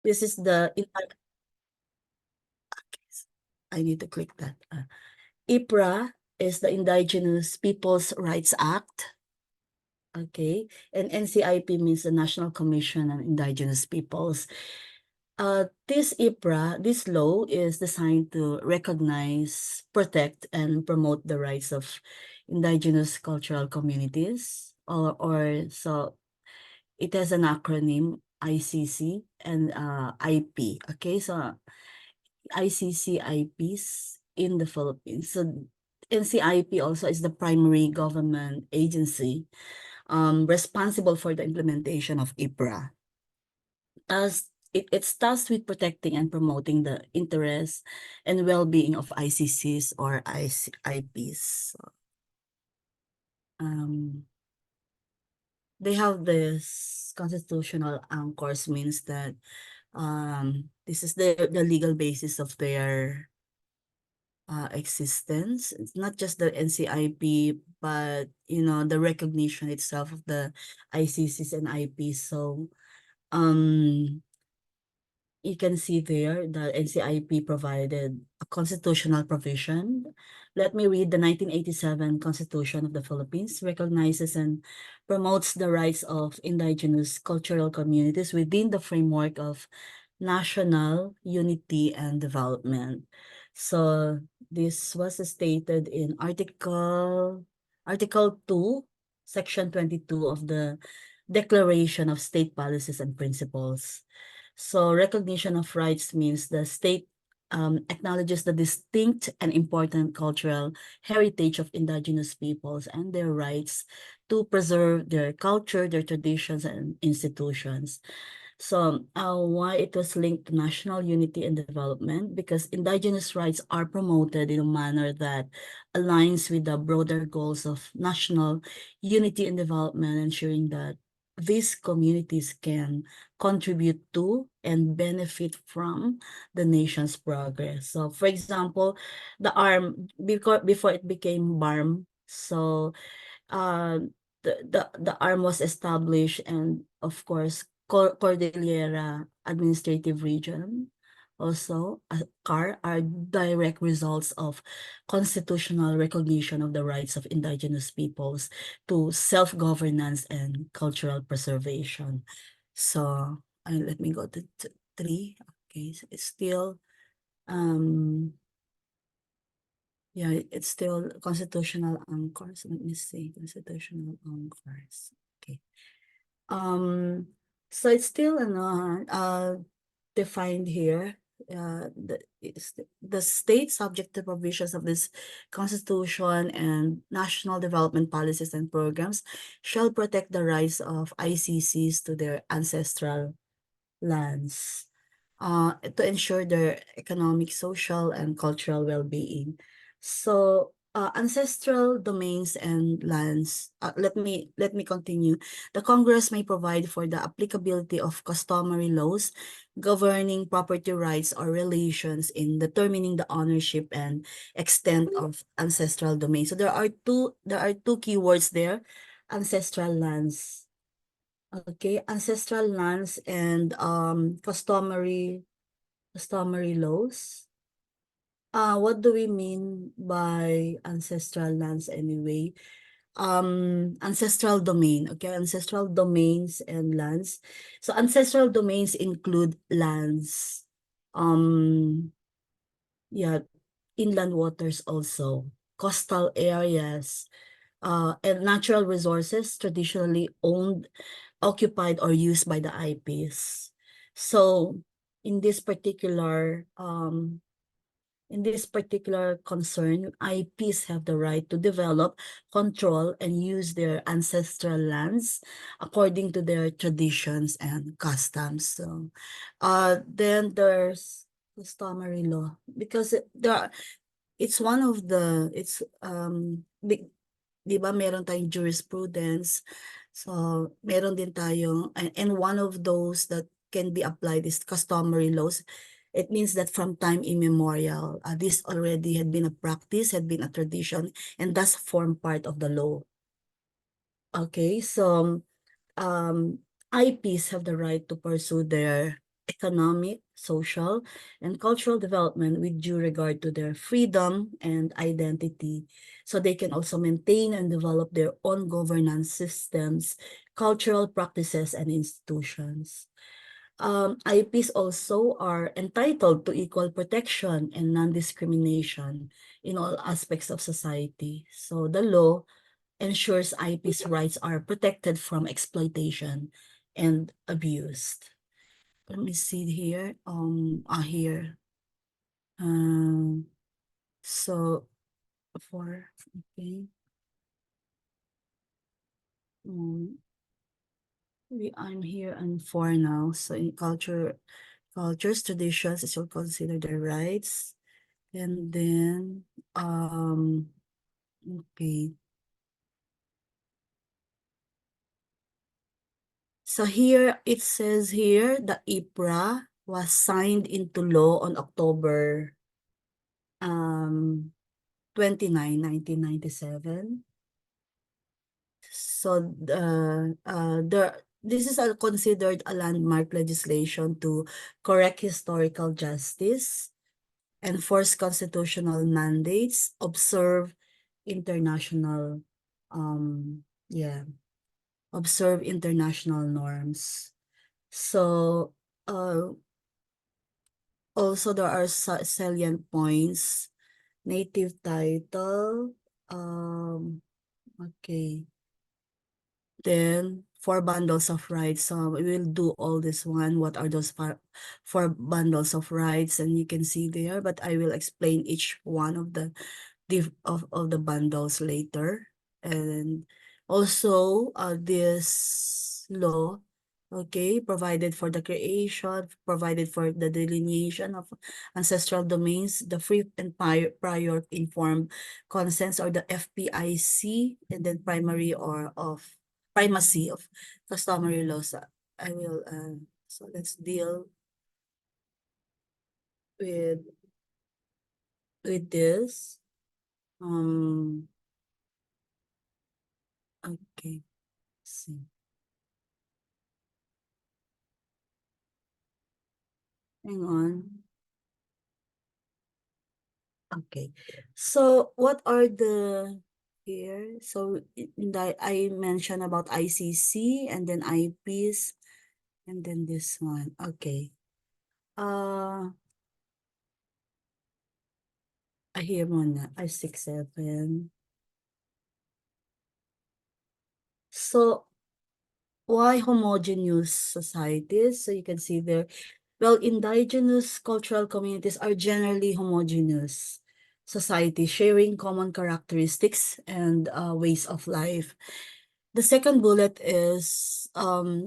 This is the I need to click that. IPRA is the Indigenous Peoples' Rights Act. Okay, and NCIP means the National Commission on Indigenous Peoples. This IPRA, this law is designed to recognize, protect, and promote the rights of indigenous cultural communities, or so it has an acronym ICC and IP. Okay, so ICC IPs in the Philippines. So NCIP also is the primary government agency responsible for the implementation of IPRA. As it's tasked with protecting and promoting the interests and well-being of ICCs or IPs. Um, they have this constitutional anchors, means that this is the legal basis of their existence. It's not just the NCIP, but the recognition itself of the ICCs and IPs. So you can see there the NCIP provided a constitutional provision. Let me read. The 1987 Constitution of the Philippines recognizes and promotes the rights of indigenous cultural communities within the framework of national unity and development. So this was stated in Article 2, Section 22 of the Declaration of State Policies and Principles. So recognition of rights means the state acknowledges the distinct and important cultural heritage of indigenous peoples and their rights to preserve their culture, their traditions, and institutions. So why it was linked to national unity and development? Because indigenous rights are promoted in a manner that aligns with the broader goals of national unity and development, ensuring that these communities can contribute to and benefit from the nation's progress. So for example, the ARM, before it became BARM, so uh, the ARM was established, and of course Cordillera Administrative Region, also CAR, are direct results of constitutional recognition of the rights of indigenous peoples to self-governance and cultural preservation. So let me go to 3. Okay, so it's still yeah, it's still constitutional anchors. Let me see, constitutional anchors. Okay. So it's still defined here. The state, subject to provisions of this constitution and national development policies and programs, shall protect the rights of ICCs to their ancestral lands, to ensure their economic, social, and cultural well-being. So ancestral domains and lands, let me continue. The Congress may provide for the applicability of customary laws governing property rights or relations in determining the ownership and extent of ancestral domains. So there are two keywords there: ancestral lands. Okay, ancestral lands and customary laws. What do we mean by ancestral lands anyway? Ancestral domain. Okay, ancestral domains and lands. So ancestral domains include lands, yeah, inland waters also, coastal areas, and natural resources traditionally owned, occupied, or used by the IPs. So in this particular concern, IPs have the right to develop, control, and use their ancestral lands according to their traditions and customs. So then there's customary law, because it's one of the, it's di ba meron tayong jurisprudence. So meron din tayong, and one of those that can be applied is customary laws. It means that from time immemorial, this already had been a practice, had been a tradition, and thus form part of the law. Okay, so IPs have the right to pursue their economic, social, and cultural development with due regard to their freedom and identity. So they can also maintain and develop their own governance systems, cultural practices, and institutions. IPs also are entitled to equal protection and non-discrimination in all aspects of society. So the law ensures IPs' rights are protected from exploitation and abuse. Let me see here. Here. Um, so for okay. Um, I'm here on four now. So in cultures, traditions, is all considered their rights. And then okay. So here it says here the IPRA was signed into law on October 29, 1997. So this is considered a landmark legislation to correct historical justice, enforce constitutional mandates, observe international yeah, observe international norms. So also there are salient points. Native title. Okay. Then four bundles of rights. So we will do all this one. What are those four bundles of rights? And you can see there, but I will explain each one of the of the bundles later. And also this law, okay, provided for the creation, provided for the delineation of ancestral domains, the free and prior informed consents, or the FPIC, and then primacy of customary laws. I will so let's deal with this. Okay, see. Hang on. Okay. So what are the here? So I mentioned about ICC and then IPs and then this one. Okay. Uh here muna. I67. So why homogeneous societies? So you can see there. Well, indigenous cultural communities are generally homogeneous societies sharing common characteristics and ways of life. The second bullet is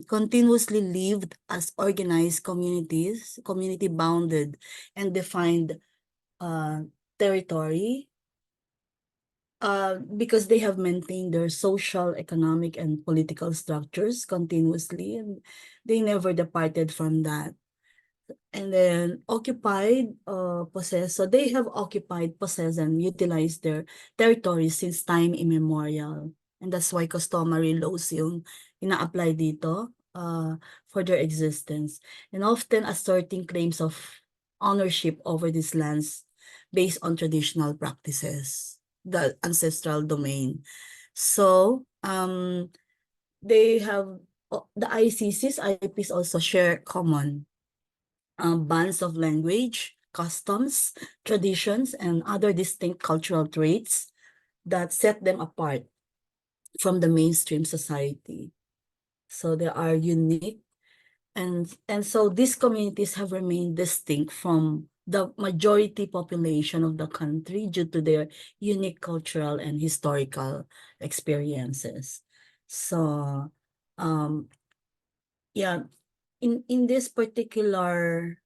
continuously lived as organized communities, community bounded and defined uh, territory, because they have maintained their social, economic, and political structures continuously, and they never departed from that. And then occupied, possess. So they have occupied, possessed, and utilized their territories since time immemorial. And that's why customary laws yung ina-apply dito for their existence. And often asserting claims of ownership over these lands based on traditional practices, the ancestral domain. So they have the ICCs, IPs also share common bands of language, customs, traditions, and other distinct cultural traits that set them apart from the mainstream society. So they are unique, and so these communities have remained distinct from the majority population of the country due to their unique cultural and historical experiences. So yeah, in this particular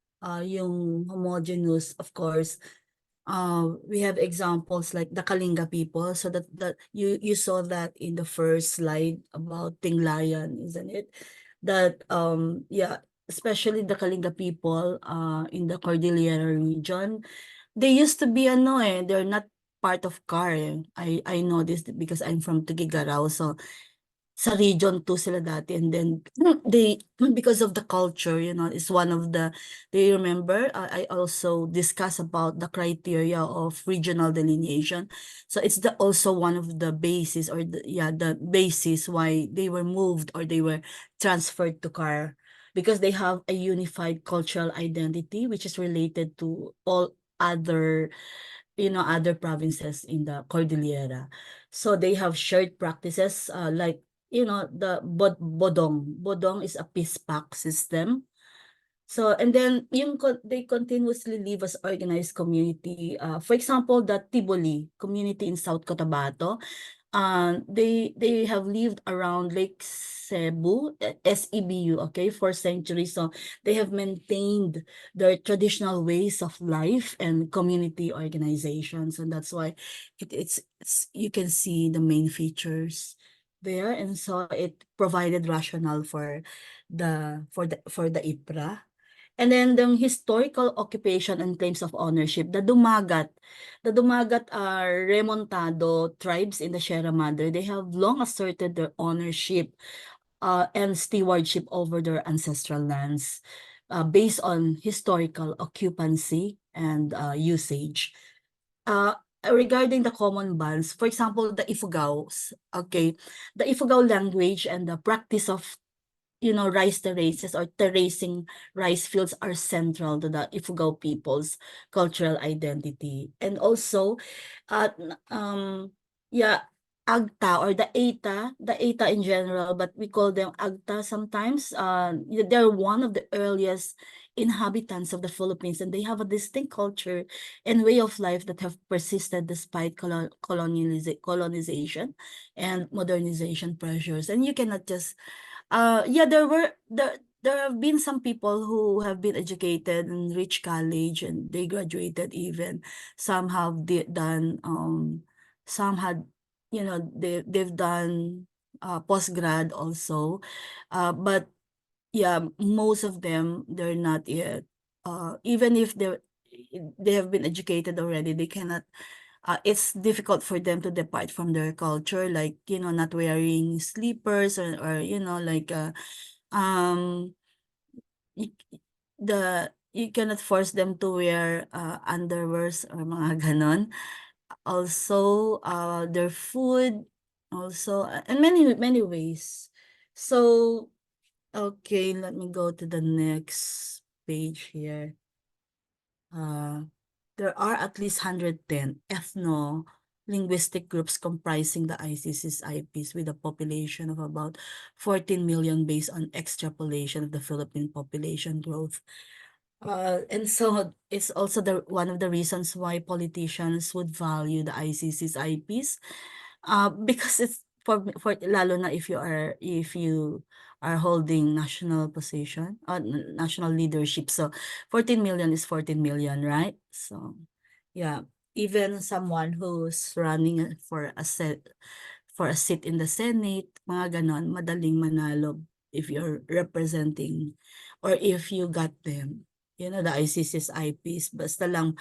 yung homogeneous, of course, we have examples like the Kalinga people. So that you saw that in the first slide about Tinglayan, isn't it? That yeah, especially the Kalinga people in the Cordillera region, they used to be they're not part of Car. I know this because I'm from Tugigaraw. So sa region 2 sila dati, and then they, because of the culture, is one of the, do you remember, I also discussed about the criteria of regional delineation. So it's the also one of the basis, or the basis why they were moved or they were transferred to CAR, because they have a unified cultural identity which is related to all other, other provinces in the Cordillera. So they have shared practices, like, the bodong. Bodong is a peace pact system. So, and then they continuously live as organized community. For example, the Tiboli community in South Cotabato, they have lived around Lake Cebu, SEBU, okay, for centuries. So they have maintained their traditional ways of life and community organizations, and that's why it's you can see the main features there, and so it provided rationale for the IPRA. And then the historical occupation and claims of ownership, the Dumagat. The Dumagat are remontado tribes in the Sierra Madre. They have long asserted their ownership, and stewardship over their ancestral lands, based on historical occupancy and usage. Uh, Regarding the common bonds, for example, the Ifugaos, okay, the Ifugao language and the practice of, rice terraces or terracing rice fields are central to the Ifugao people's cultural identity. And also, yeah, Agta or the Eta in general, but we call them Agta sometimes. They're one of the earliest inhabitants of the Philippines, and they have a distinct culture and way of life that have persisted despite colonization and modernization pressures. And you cannot just yeah, there have been some people who have been educated and reached college and they graduated even. Some have done some had, they've done postgrad also. But yeah, most of them, they're not yet, even if they have been educated already, they cannot, it's difficult for them to depart from their culture, like, not wearing slippers, or like, um you, you cannot force them to wear underwears or mga ganon. Also, their food also, in many ways. So, okay, let me go to the next page here. There are at least 110 ethno-linguistic groups comprising the ICC's IPs, with a population of about 14 million based on extrapolation of the Philippine population growth. And so it's also one of the reasons why politicians would value the ICC's IPs, because it's for lalo na if you are holding national position, national leadership. So 14 million is 14 million, right? So yeah, even someone who's running for a seat in the Senate, mga ganon, madaling manalo if you're representing, or if you got them, the ICC's IPs. Basta lang,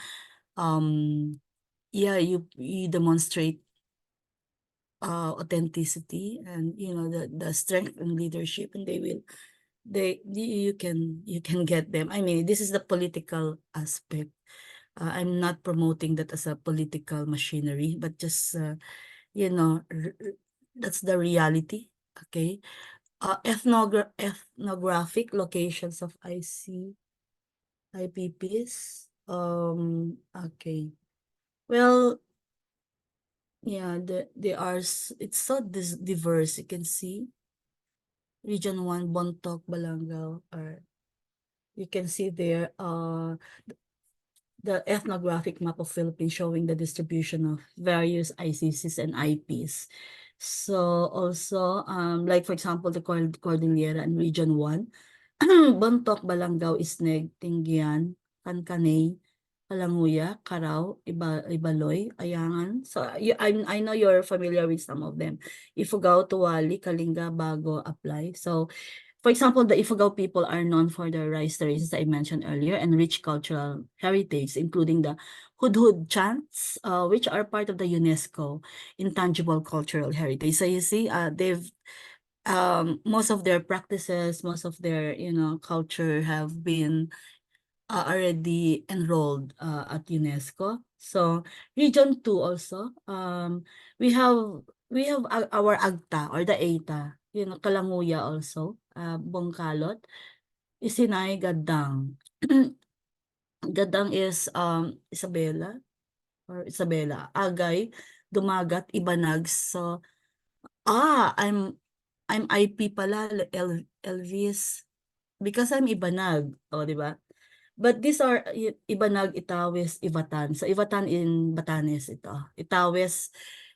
yeah, you demonstrate authenticity, and the strength and leadership, and you can get them. I mean, this is the political aspect. I'm not promoting that as a political machinery, but just that's the reality. Okay. Ethnographic locations of IPPs. Okay. Well, yeah, they are, it's so diverse. You can see Region 1, Bontoc, Balangao, or you can see there the ethnographic map of Philippines showing the distribution of various ICCs and IPs. So also, like for example, the Cordillera and Region 1, Bontoc, Balangao, Isneg, Tinggian, Kankanay, Kalanguya, Carao, Ibaloy, Ayangan. So I know you're familiar with some of them. Ifugao, Tuwali, Kalinga, Bago, Apply. So for example, the Ifugao people are known for their rice terraces I mentioned earlier, and rich cultural heritage, including the Hudhud chants, which are part of the UNESCO Intangible Cultural Heritage. So you see, most of their practices, most of their, culture have been already enrolled at UNESCO. So Region 2 also, we have our AGTA or the ATA, Kalanguya also, Bongkalot, Isinay, Gadang. Gadang is Isabela, Agay, Dumagat, Ibanag. So I'm IP pala, Elvis, because I'm Ibanag, oh, 'di ba? But these are Ibanag, Itawes, Ivatan. So Ivatan in Batanes ito. Itawes,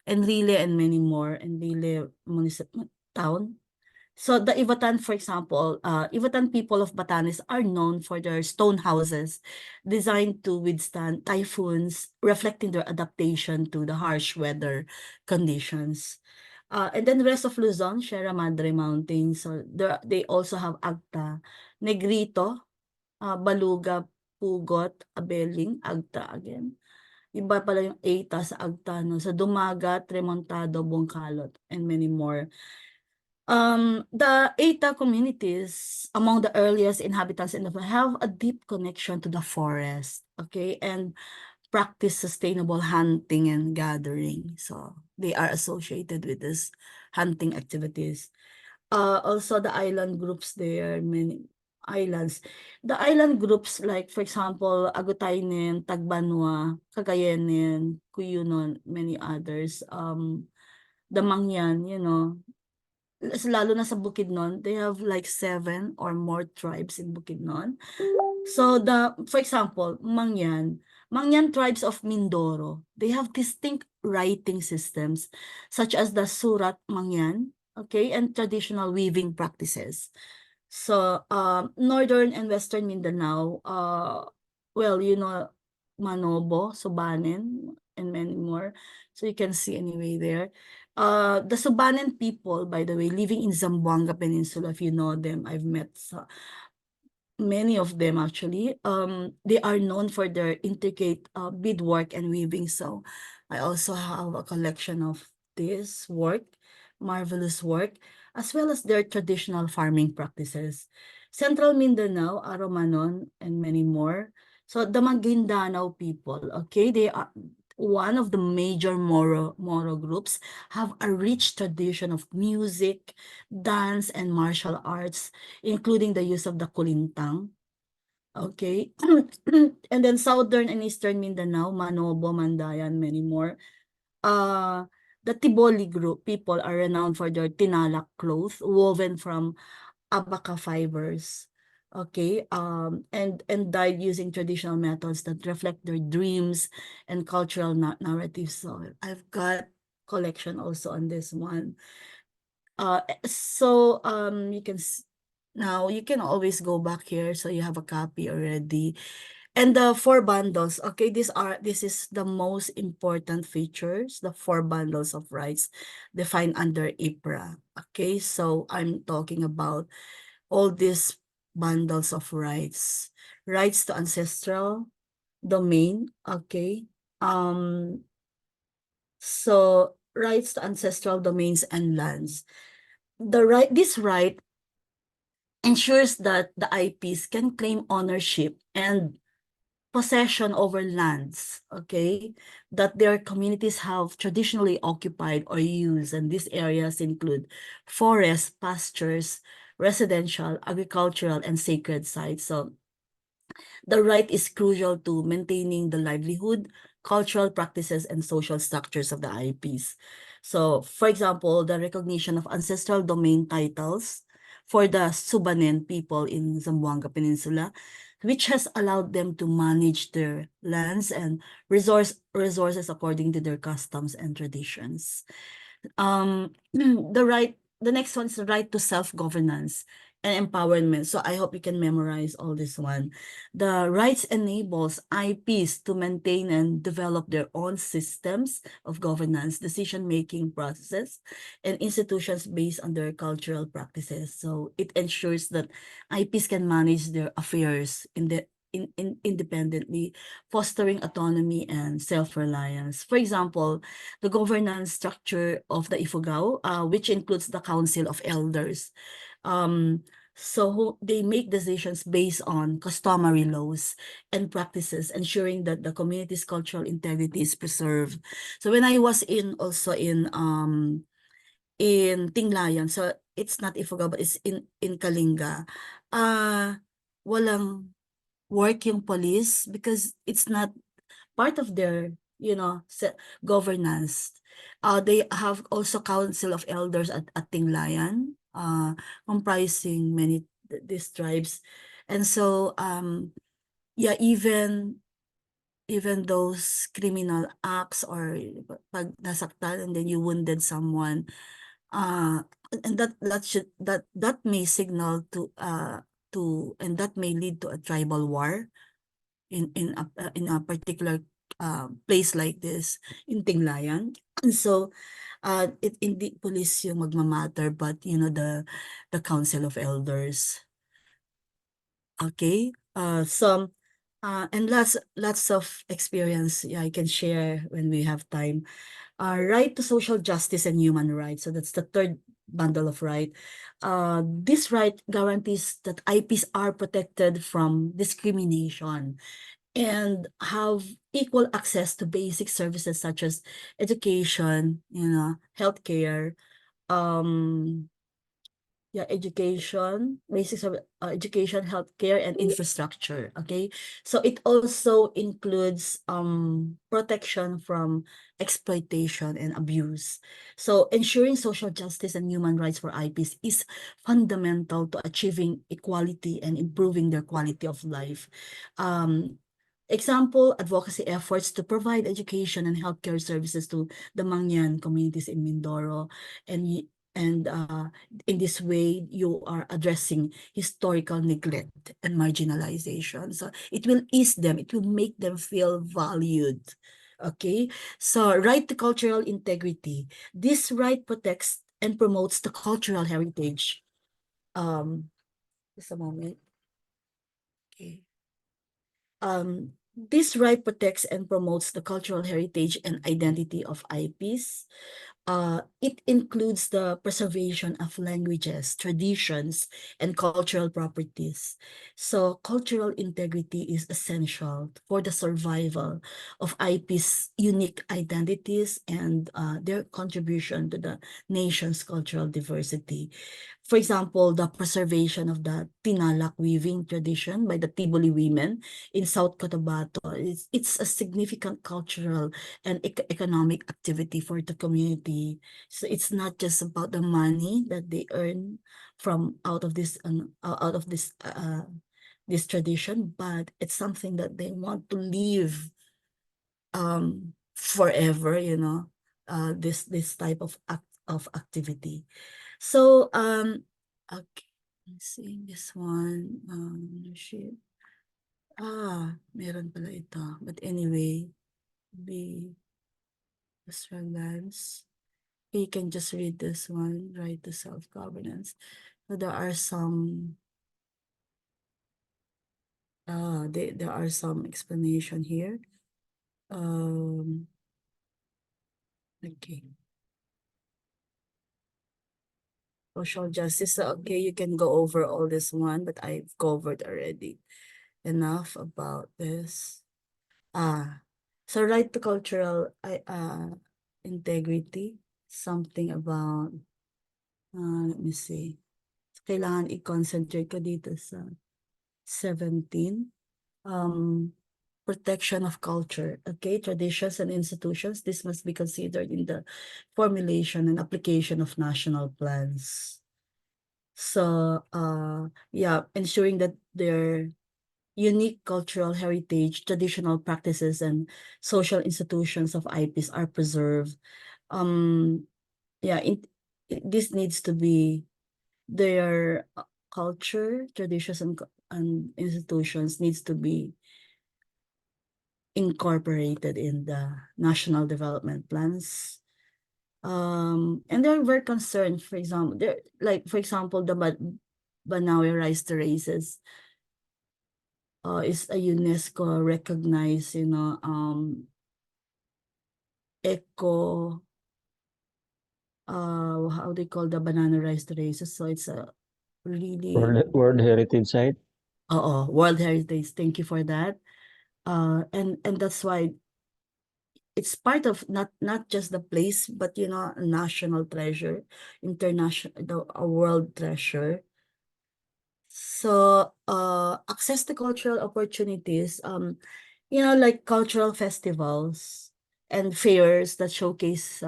Enrile, and many more. Enrile town. So the Ivatan, for example, Ivatan people of Batanes are known for their stone houses designed to withstand typhoons, reflecting their adaptation to the harsh weather conditions. And then the rest of Luzon, Sierra Madre Mountains, so they also have Agta, Negrito, Baluga, Pugot, Abeling, Agta again. Iba pala yung Eta sa Agta, no? Sa Dumagat, Remontado, Bongkalot, and many more. The Eta communities among the earliest inhabitants in the have a deep connection to the forest, okay, and practice sustainable hunting and gathering. So they are associated with this hunting activities. Also the island groups, there are many islands. The island groups, like for example, Agutaynin, Tagbanwa, Cagayenin, Cuyunon, many others. The Mangyan, lalo na sa Bukidnon, they have like 7 or more tribes in Bukidnon. So for example, Mangyan tribes of Mindoro, they have distinct writing systems such as the Surat Mangyan, okay, and traditional weaving practices. So northern and western Mindanao, well, Manobo, Subanen, and many more. So you can see anyway there. The Subanen people, by the way, living in Zamboanga Peninsula, if you know them, I've met many of them actually. They are known for their intricate beadwork and weaving. So I also have a collection of this work, marvelous work, as well as their traditional farming practices. Central Mindanao, Aromanon, and many more. So the Maguindanao people, okay, they are one of the major Moro groups, have a rich tradition of music, dance, and martial arts, including the use of the kulintang. Okay. And then southern and eastern Mindanao, Manobo, Mandayan, many more. The Tiboli group people are renowned for their tinalak cloth woven from abaca fibers. Okay, and dyed using traditional methods that reflect their dreams and cultural narratives. So I've got collection also on this one. So now you can always go back here, so you have a copy already. And the 4 bundles, okay, this is the most important features, the 4 bundles of rights defined under IPRA. Okay, so I'm talking about all these bundles of rights. Rights to ancestral domain, okay. So rights to ancestral domains and lands. This right ensures that the IPs can claim ownership and possession over lands, okay, that their communities have traditionally occupied or used. And these areas include forests, pastures, residential, agricultural, and sacred sites. So the right is crucial to maintaining the livelihood, cultural practices, and social structures of the IPs. So, for example, the recognition of ancestral domain titles for the Subanen people in Zamboanga Peninsula, which has allowed them to manage their lands and resources according to their customs and traditions. The next one is the right to self-governance and empowerment. So I hope you can memorize all this one. The rights enables IPs to maintain and develop their own systems of governance, decision-making processes, and institutions based on their cultural practices. So it ensures that IPs can manage their affairs independently, fostering autonomy and self-reliance. For example, the governance structure of the Ifugao, which includes the Council of Elders. So they make decisions based on customary laws and practices, ensuring that the community's cultural integrity is preserved. So when I was also in Tinglayan, so it's not Ifugao but it's in Kalinga. Walang work yung police because it's not part of their, governance. They have also Council of Elders at Tinglayan, comprising many these tribes. And so, yeah, even those criminal acts or pag nasaktan and then you wounded someone, uh, and that may signal to and that may lead to a tribal war in a particular place like this in Tinglayan. And so it hindi police yung magmamatter but the Council of Elders. Okay? Some and lots of experience, yeah, I can share when we have time. Right to social justice and human rights. So that's the third bundle of right. This right guarantees that IPs are protected from discrimination and have equal access to basic services such as education, healthcare, um, yeah, education, basics of education, healthcare, and infrastructure. Okay, so it also includes protection from exploitation and abuse. So ensuring social justice and human rights for IPs is fundamental to achieving equality and improving their quality of life. Example, advocacy efforts to provide education and healthcare services to the Mangyan communities in Mindoro, and in this way, you are addressing historical neglect and marginalization. So it will ease them, it will make them feel valued. Okay, so right to cultural integrity. This right protects and promotes the cultural heritage. Just a moment. Okay. This right protects and promotes the cultural heritage and identity of IPs. It includes the preservation of languages, traditions, and cultural properties. So cultural integrity is essential for the survival of IP's unique identities and their contribution to the nation's cultural diversity. For example, the preservation of the Tinalak weaving tradition by the Tiboli women in South Cotabato. It's a significant cultural and economic activity for the community. So it's not just about the money that they earn from this tradition, but it's something that they want to live forever, this type of activity. So okay, let's see this one. Shit. Meron pala ito. But anyway, be Australians. You can just read this one, right to self-governance. So there are some there are some explanation here. Okay. Social justice. So, okay, you can go over all this one, but I've covered already enough about this. So right to cultural integrity, something about, let me see. Kailangan i-concentrate ka dito sa 17. Protection of culture, okay, traditions and institutions. This must be considered in the formulation and application of national plans. So, yeah, ensuring that their unique cultural heritage, traditional practices, and social institutions of IPs are preserved. Yeah, this needs to be their culture, traditions, and institutions needs to be incorporated in the national development plans. And they're very concerned, for example, for example, the Banawe Rise to Races. is a UNESCO recognized, eco, how they call the banana rice races. So it's a really, World Heritage Site. World Heritage. Thank you for that. And that's why it's part of not just the place, but a national treasure, a world treasure. So, access to cultural opportunities, like cultural festivals and fairs that showcase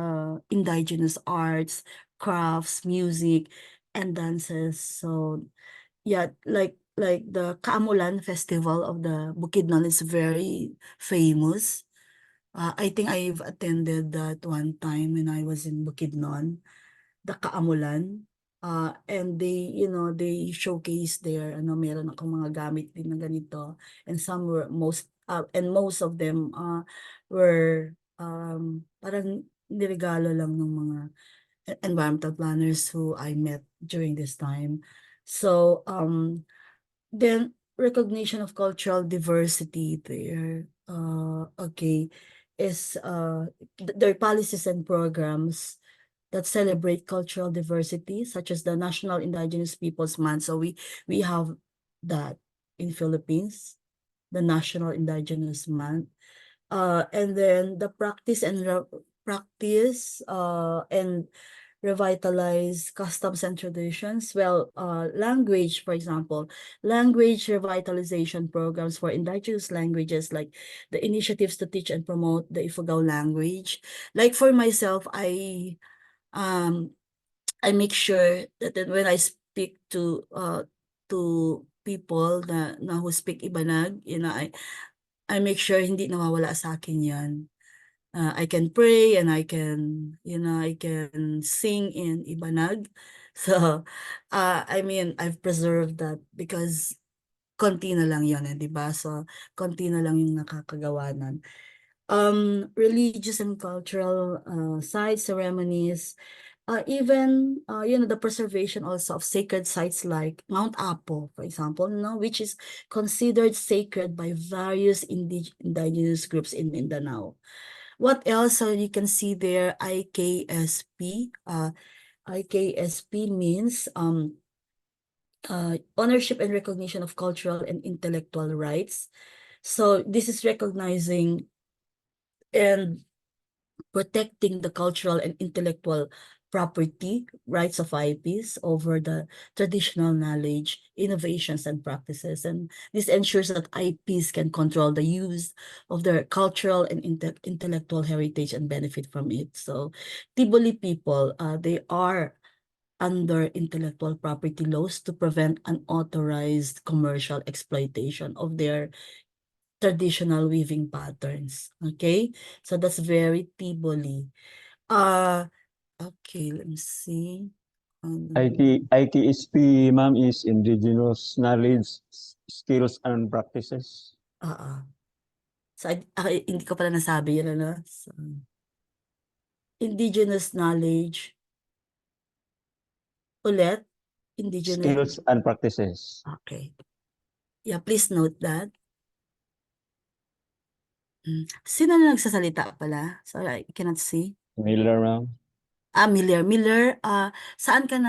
indigenous arts, crafts, music, and dances. So, yeah, like the Kaamulan Festival of the Bukidnon is very famous. I think I've attended that one time when I was in Bukidnon, the Kaamulan. And they showcase there, meron akong mga gamit din na ganito. And most of them were parang niregalo lang ng mga environmental planners who I met during this time. So, then recognition of cultural diversity there, okay, is their policies and programs that celebrate cultural diversity, such as the National Indigenous Peoples Month. So we have that in Philippines, the National Indigenous Month. And then the practice and revitalize customs and traditions. Well, language, for example, language revitalization programs for indigenous languages, like the initiatives to teach and promote the Ifugao language. Like for myself, um I make sure that when I speak to people na who speak Ibanag, I make sure hindi nawawala sa akin 'yan. I can pray and I can sing in Ibanag. So, I mean, I've preserved that because konti na lang 'yon, 'di ba? So, konti na lang yung nakakagawa nun. Religious and cultural sites, ceremonies, even the preservation also of sacred sites like Mount Apo, for example, which is considered sacred by various indigenous groups in Mindanao. What else? So you can see there IKSP. IKSP means ownership and recognition of cultural and intellectual rights. So this is recognizing and protecting the cultural and intellectual property rights of IPs over the traditional knowledge, innovations, and practices. And this ensures that IPs can control the use of their cultural and intellectual heritage and benefit from it. So Tiboli people, they are under intellectual property laws to prevent unauthorized commercial exploitation of their traditional weaving patterns. Okay? So that's very Tiboli. Okay, let me see. ITSP, ma'am, is Indigenous Knowledge, Skills, and Practices. Oo. So, hindi ko pala nasabi yun, So, indigenous knowledge. Ulit, indigenous. Skills and Practices. Okay. Yeah, please note that. Sino na nagsasalita pala? Sorry, I cannot see. Miller, ma'am. Miller. Miller, saan ka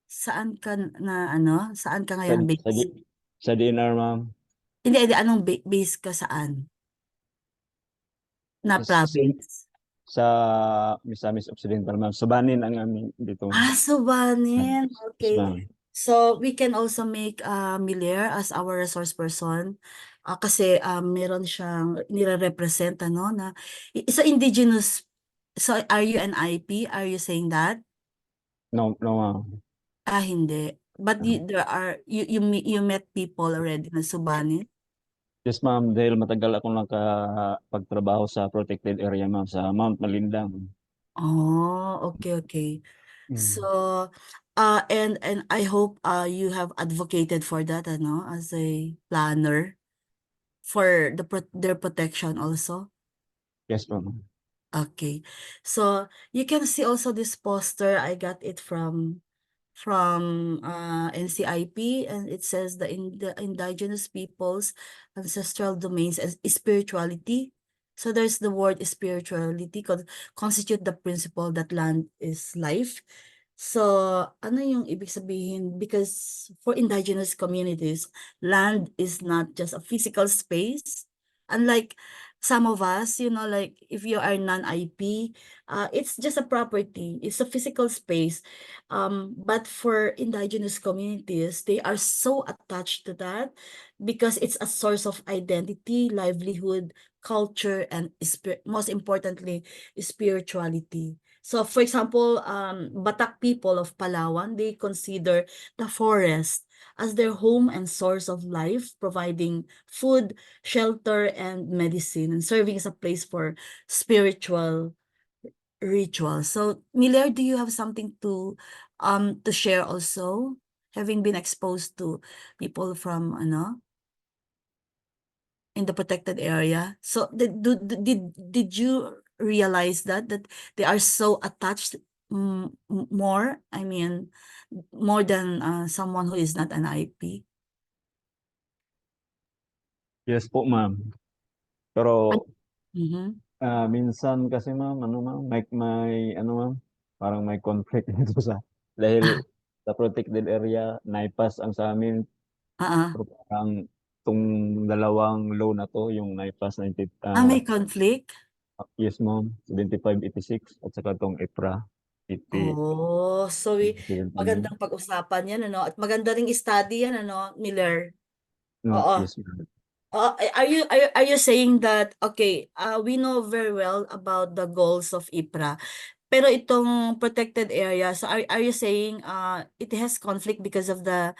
saan ka Sa, ngayon sa, base? sa DNR, ma'am. Hindi, anong base ka saan? Na Sa, province? sa Misamis Occidental, ma'am. Subanin ang aming dito. Subanin. Yes, Okay. ma'am. So, we can also make Miller as our resource person. Kasi meron siyang nire-represent, na so indigenous. So, are you an IP? Are you saying that? No, no, ma'am. Hindi. But you met people already na Subanin? Yes, ma'am. Dahil matagal ako nakapagtrabaho sa protected area, ma'am, sa Mount Malindang. Oh, okay. So, Mm. and I hope you have advocated for that, as a planner for their protection also. Yes, ma'am. Okay. So, you can see also this poster. I got it from from NCIP, and it says the indigenous peoples, ancestral domains, and spirituality. So there's the word spirituality constitute the principle that land is life. So ano yung ibig sabihin? Because for indigenous communities, land is not just a physical space. Unlike some of us, like if you are non-IP, it's just a property. It's a physical space. But for indigenous communities, they are so attached to that because it's a source of identity, livelihood, culture, and most importantly, spirituality. So, for example, Batak people of Palawan, they consider the forest as their home and source of life, providing food, shelter, and medicine, and serving as a place for spiritual rituals. So, Miller, do you have something to share also, having been exposed to people from in the protected area? So, did you realize that they are so attached, more? I mean, more than someone who is not an IP? Yes po, ma'am. Pero Mm-hmm. minsan kasi ma'am, ano ma'am, may ano ma'am, parang may conflict dito dahil sa protected area, NAIPAS ang sa amin, Ah, pero parang itong dalawang law na to, yung NAIPAS 90, may conflict? yes ma'am, 7586 at saka itong EPRA 80, Oh, so 79. magandang pag-usapan yan, At maganda ring study yan, Miller? No, Oo. yes ma'am. Are you saying that, okay, we know very well about the goals of IPRA, pero itong protected area, so are you saying it has conflict because of the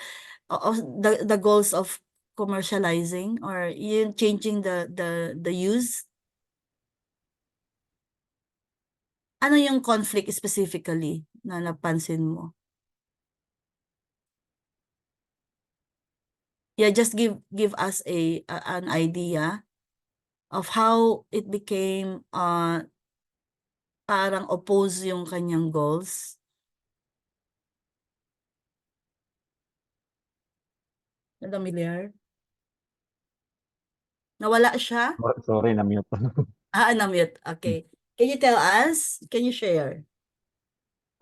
goals of commercializing or yun changing the use? Ano yung conflict specifically na napansin mo? Yeah, just give us an idea of how it became parang oppose yung kanyang goals. Familiar? Nawala siya? Sorry, na-mute. Na-mute. Okay. Can you tell us? Can you share?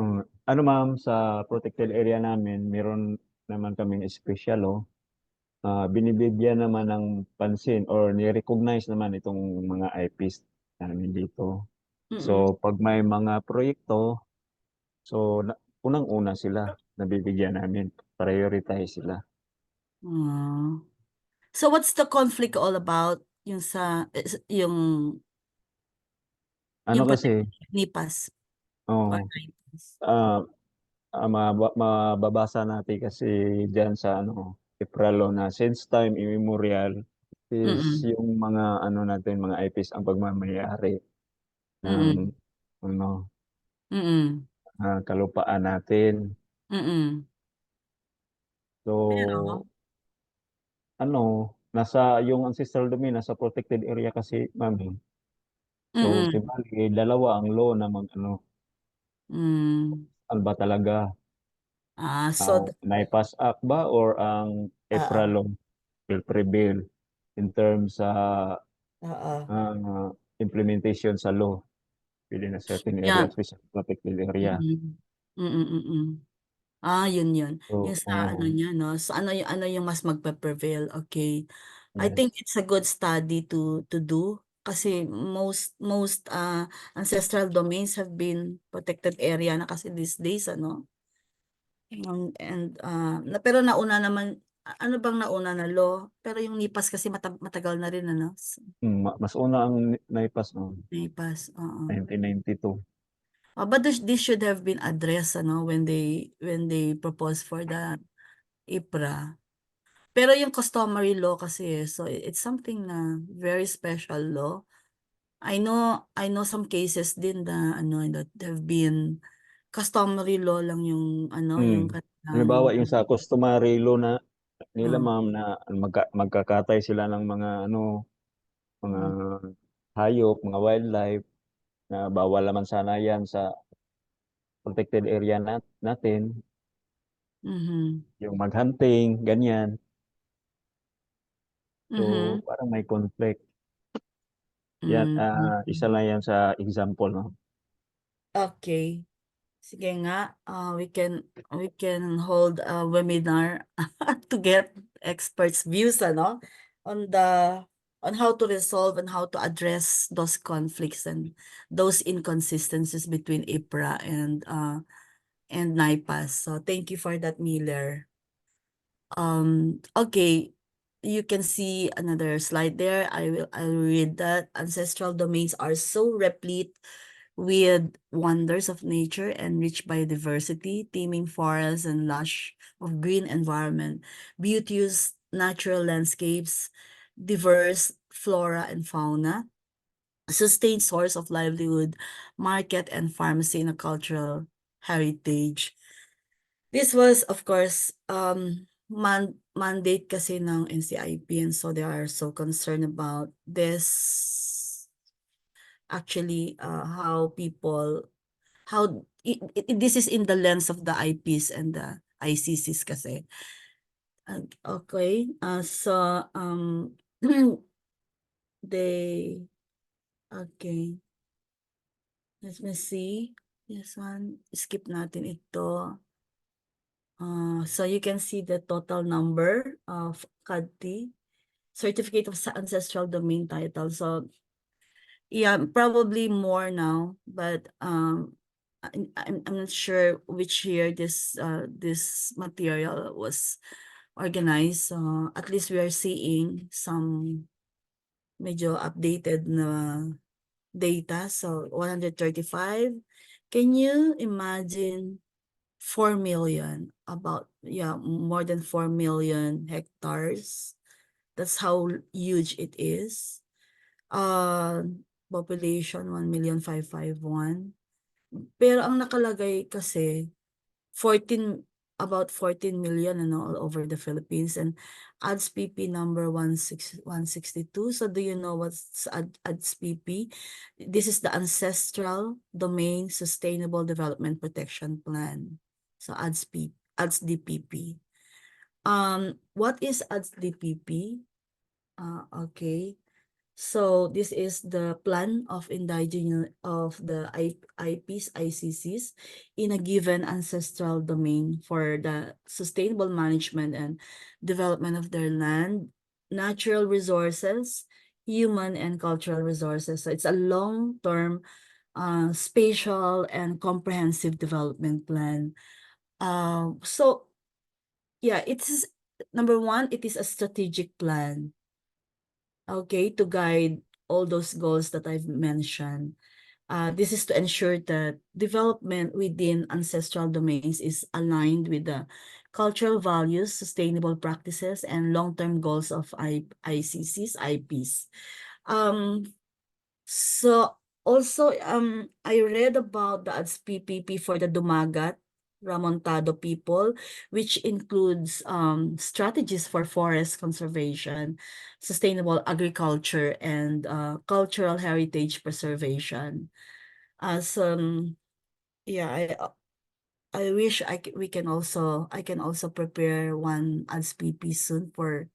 Ano ma'am, sa protected area namin, meron naman kaming special law. Binibigyan naman ng pansin or ni-recognize naman itong mga IPs namin dito. Mm-mm. So, pag may mga proyekto, so unang-una sila, nabibigyan namin, prioritize sila. Ah. So what's the conflict all about yung Ano yung kasi, NIPAS or oh, NIPAS? ah, mababasa natin kasi diyan sa ano, Ipralo na since time immemorial is Mm-mm. yung mga ano natin, mga IPs ang pagmamayari ng Mm-mm. ano, Mm-mm. kalupaan natin. Mm-mm. So, Pero, ano, nasa yung ancestral domain, nasa protected area kasi mami. So, mm-mm. tibali, dalawa ang law na mag ano, Mm. ano ba talaga, So, NAIPAS Act ba or ang EPRA oo, law will prevail in terms sa oo. implementation sa law within a certain area, Yeah. especially protected area. Mm-mm. Mm-mm. Mm-mm. Yun. Yung So, sa ano niya, no? So ano yung mas magpe-prevail. Okay. I think yes. it's a good study to do kasi most ancestral domains have been protected area na kasi these days, ano. And pero nauna naman, ano bang nauna na law? Pero yung NIPAS kasi matagal na rin, ano. Mas una ang NAIPAS noon, NIPAS, oo. 1992. But this should have been addressed, ano, when they proposed for the IPRA. Pero yung customary law kasi, so it's something na very special law. I know some cases din na ano that have been customary law lang yung yung kanilang Halimbawa, yung sa customary law na nila oh, ma'am na magkakatay sila ng mga ano, mga mm, hayop, mga wildlife na bawal naman sana yan sa protected area natin. Mhm. yung mag-hunting, ganyan. So, Mhm. parang may conflict. Yan, isa Mhm. lang yan sa example, no? Okay. Sige nga, we can hold a webinar to get experts' views, ano, on the on how to resolve and how to address those conflicts and those inconsistencies between IPRA and NIPAS. So thank you for that, Miller. Okay, you can see another slide there. I'll read that. Ancestral domains are so replete with wonders of nature and rich biodiversity, teeming forests and lush of green environment, beauteous natural landscapes, diverse flora and fauna, sustained source of livelihood, market and pharmacy in a cultural heritage. This was, of course, mandate kasi ng NCIP, and so they are so concerned about this, actually, how people, this is in the lens of the IPs and the ICCs kasi. Okay, so, they, okay, let me see, this one, skip natin ito. So you can see the total number of CADT, Certificate of Ancestral Domain title. So yeah, probably more now, but I'm not sure which year this material was organized. At least we are seeing some medyo updated na data. So 135. Can you imagine 4 million, about, yeah, more than 4 million hectares? That's how huge it is. Population 1,551,000. Pero ang nakalagay kasi 14, about 14 million, ano, all over the Philippines, and ADS-PP number 16162. So do you know what's ADS-PP? This is the Ancestral Domain Sustainable Development Protection Plan. So ADS-PP, ADS-DPP. What is ADS-DPP? Okay. So this is the plan of indigenous of the IPs, ICCs in a given ancestral domain for the sustainable management and development of their land, natural resources, human and cultural resources. So it's a long-term, spatial and comprehensive development plan. So yeah, it's number one, it is a strategic plan, okay, to guide all those goals that I've mentioned. This is to ensure that development within ancestral domains is aligned with the cultural values, sustainable practices, and long-term goals of ICCs, IPs. So also, I read about the ADS-PPP for the Dumagat, Ramontado people, which includes strategies for forest conservation, sustainable agriculture, and cultural heritage preservation. Yeah, I wish I can also prepare one ADS-PP soon for,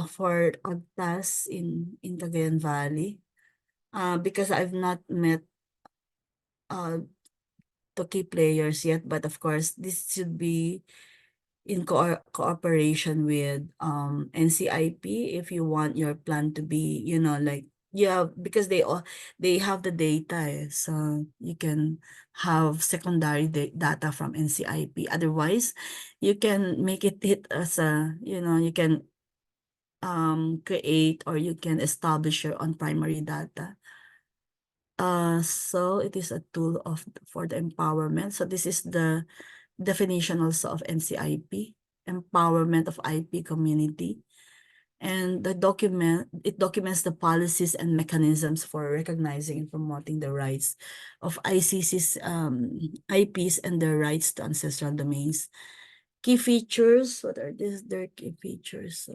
for AGTAS in Cagayan Valley. Because I've not met the key players yet, but of course this should be in cooperation with NCIP if you want your plan to be, like, yeah, because they have the data, so you can have secondary data from NCIP. Otherwise, you can make it hit as a, you can create, or you can establish your own primary data. So it is a tool for the empowerment. So this is the definition also of NCIP, empowerment of IP community. And it documents the policies and mechanisms for recognizing and promoting the rights of ICC's IPs and their rights to ancestral domains. Key features, what are their key features?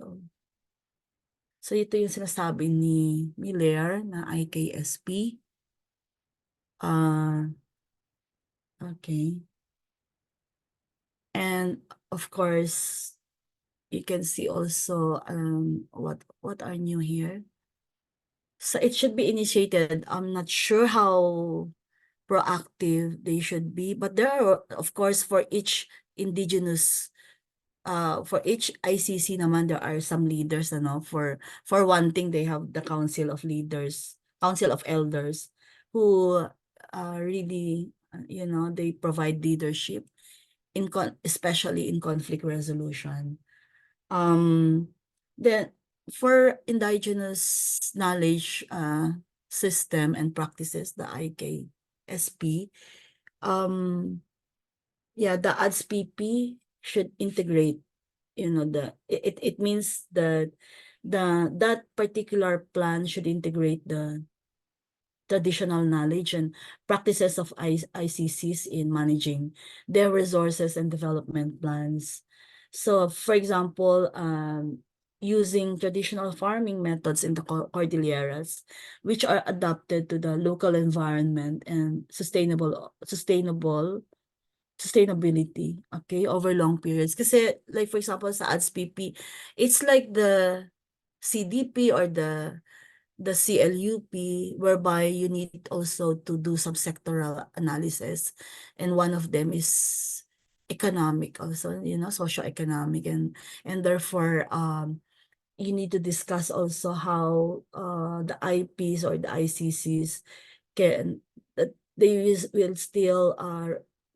So ito yung sinasabi ni Miller na IKSP. Okay. And of course, you can see also what are new here. So it should be initiated. I'm not sure how proactive they should be, but there are, of course, for each indigenous for each ICC naman there are some leaders, ano, for one thing they have the Council of Leaders, Council of Elders, who really they provide leadership especially in conflict resolution. Um, then for indigenous knowledge system and practices, the IKSP, yeah, the ADS-PP should integrate, it means that that particular plan should integrate the traditional knowledge and practices of ICCs in managing their resources and development plans. So, for example, using traditional farming methods in the Cordilleras, which are adapted to the local environment and sustainability, okay, over long periods. Kasi, like for example, sa ADS-PP, it's like the CDP or the CLUP, whereby you need also to do some sectoral analysis. And one of them is economic also, socio-economic. And therefore, you need to discuss also how the IPs or the ICCs can, that they will still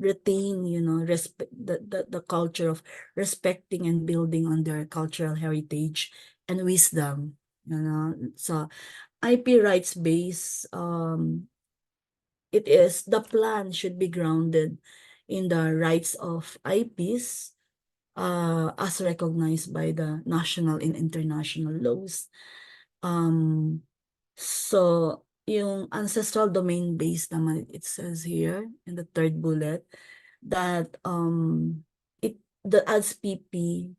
retain, the culture of respecting and building on their cultural heritage and wisdom. So IP rights based, it is, the plan should be grounded in the rights of IPs as recognized by the national and international laws. So yung ancestral domain based naman, it says here in the third bullet that the ADS-PP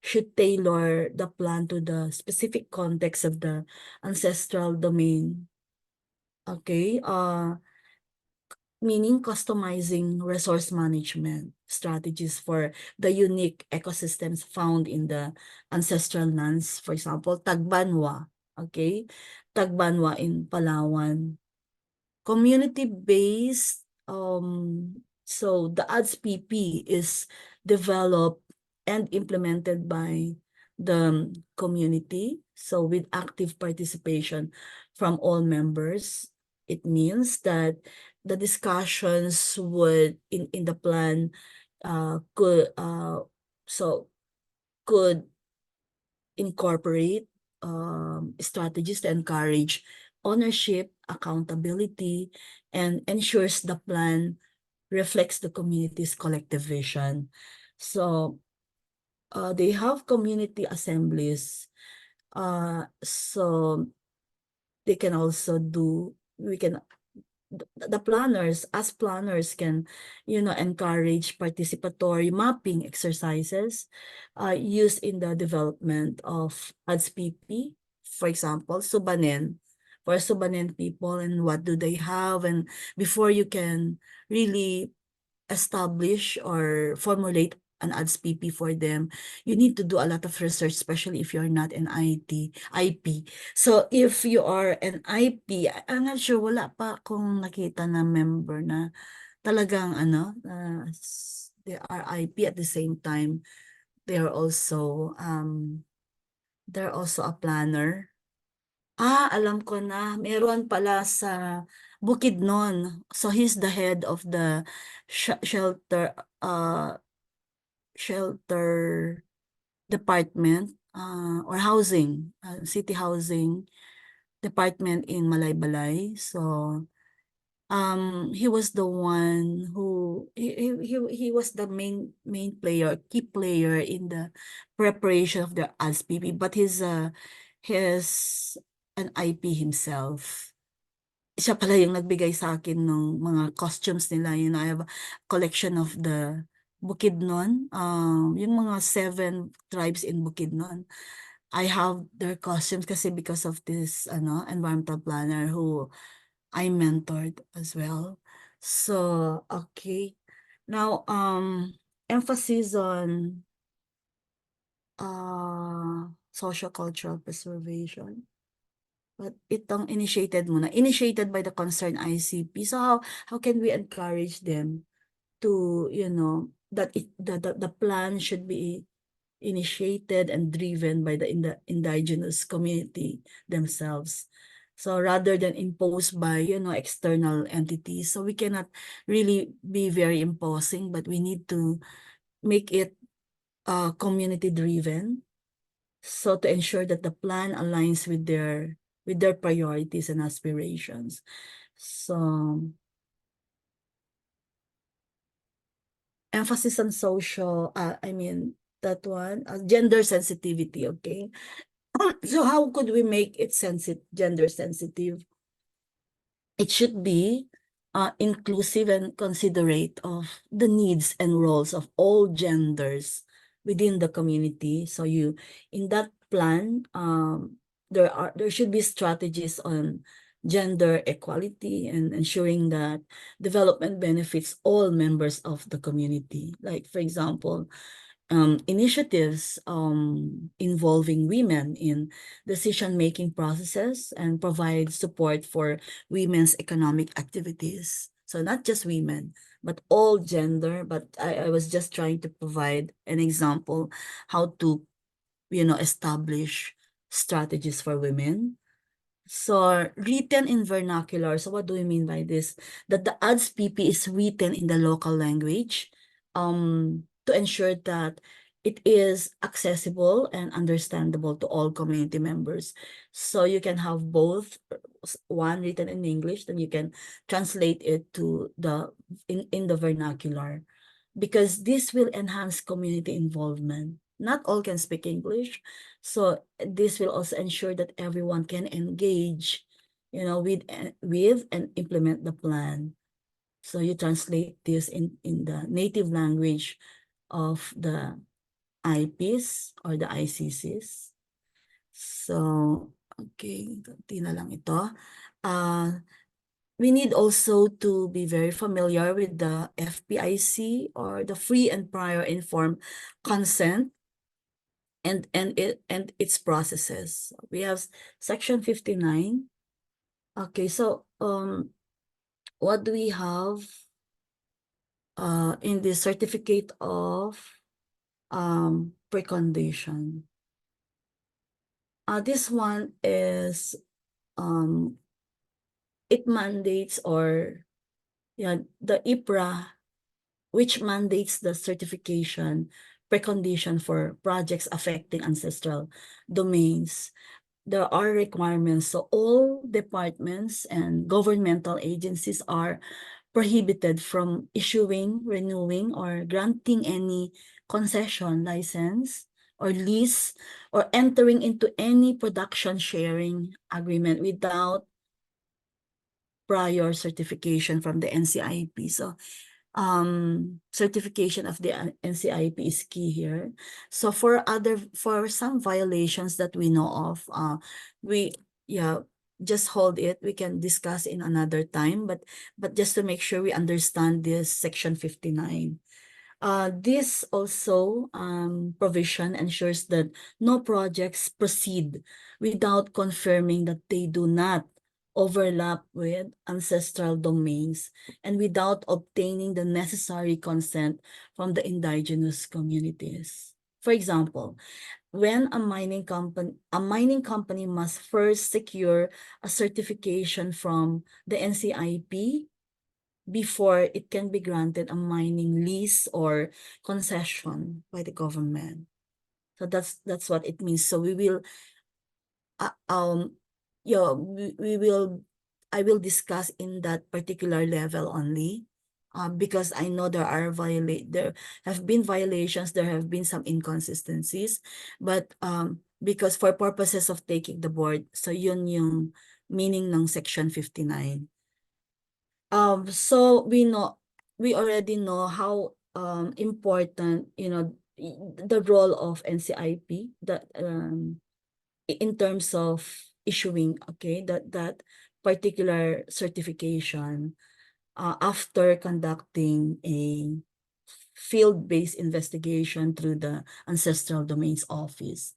should tailor the plan to the specific context of the ancestral domain. Okay, meaning customizing resource management strategies for the unique ecosystems found in the ancestral lands. For example, Tagbanwa, okay? Tagbanwa in Palawan. Community-based, so the ADS-PP is developed and implemented by the community, so with active participation from all members. It means that the discussions would in the plan could incorporate strategies to encourage ownership, accountability, and ensures the plan reflects the community's collective vision. So they have community assemblies. So they can also the planners, as planners, can encourage participatory mapping exercises used in the development of ADS-PP. For example, Subanen, for Subanen people, and what do they have, and before you can really establish or formulate an ADS-PP for them, you need to do a lot of research, especially if you're not an IP. So if you are an IP, I'm not sure, wala pa akong nakita na member na talagang they are IP at the same time. They're also a planner. Alam ko na, meron pala sa Bukidnon. So he's the head of the shelter department or housing, city housing department in Malaybalay. So he was the one who he was the main key player in the preparation of the ADS-PP, but he's an IP himself. Siya pala yung nagbigay sa akin ng mga costumes nila. I have a collection of the Bukidnon, yung mga 7 tribes in Bukidnon. I have their costumes kasi because of this environmental planner who I mentored as well. So, okay. Now, emphasis on socio-cultural preservation. But itong initiated by the concerned ICP. So how can we encourage them to, that the plan should be initiated and driven by the indigenous community themselves. So rather than imposed by, external entities. So we cannot really be very imposing, but we need to make it community driven. So to ensure that the plan aligns with their priorities and aspirations. So emphasis on social, that one, gender sensitivity, okay? So how could we make it gender sensitive? It should be inclusive and considerate of the needs and roles of all genders within the community. So in that plan, there should be strategies on gender equality and ensuring that development benefits all members of the community. Like, for example, initiatives involving women in decision-making processes and provide support for women's economic activities. So not just women, but all gender. But I was just trying to provide an example how to, establish strategies for women. So written in vernacular. So what do we mean by this? That the ads PP is written in the local language to ensure that it is accessible and understandable to all community members. So you can have both, one written in English, then you can translate it to in the vernacular, because this will enhance community involvement. Not all can speak English, so this will also ensure that everyone can engage, with and implement the plan. So you translate this in the native language of the IPs or the ICCs. So, okay, konti na lang ito. We need also to be very familiar with the FPIC, or the free and prior informed consent, and its processes. We have section 59. Okay, so what do we have in the certificate of precondition? This one is it mandates, or the IPRA, which mandates the certification precondition for projects affecting ancestral domains. There are requirements, so all departments and governmental agencies are prohibited from issuing, renewing, or granting any concession, license, or lease, or entering into any production sharing agreement without prior certification from the NCIP. So certification of the NCIP is key here. So for some violations that we know of, just hold it. We can discuss in another time, but just to make sure we understand this section 59. This also provision ensures that no projects proceed without confirming that they do not overlap with ancestral domains and without obtaining the necessary consent from the indigenous communities. For example, when a mining company must first secure a certification from the NCIP before it can be granted a mining lease or concession by the government. So that's what it means. So we will I will discuss in that particular level only, because I know there have been violations, there have been some inconsistencies, but because for purposes of taking the board, so yun yung meaning ng section 59. So we already know how important, the role of NCIP, that in terms of issuing, okay, that particular certification after conducting a field-based investigation through the Ancestral Domains Office.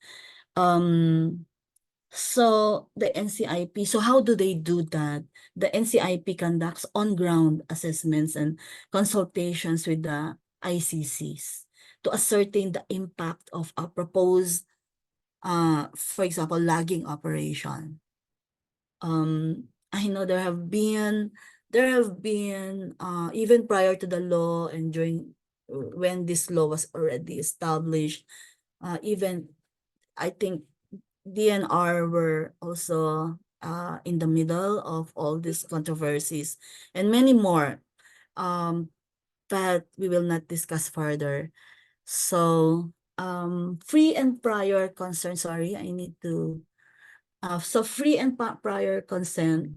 So the NCIP, so how do they do that? The NCIP conducts on-ground assessments and consultations with the ICCs to ascertain the impact of a proposed, for example, logging operation. I know there have been even prior to the law and during when this law was already established, even I think DNR were also in the middle of all these controversies and many more that we will not discuss further. So free and prior consent, sorry, I need to so free and prior consent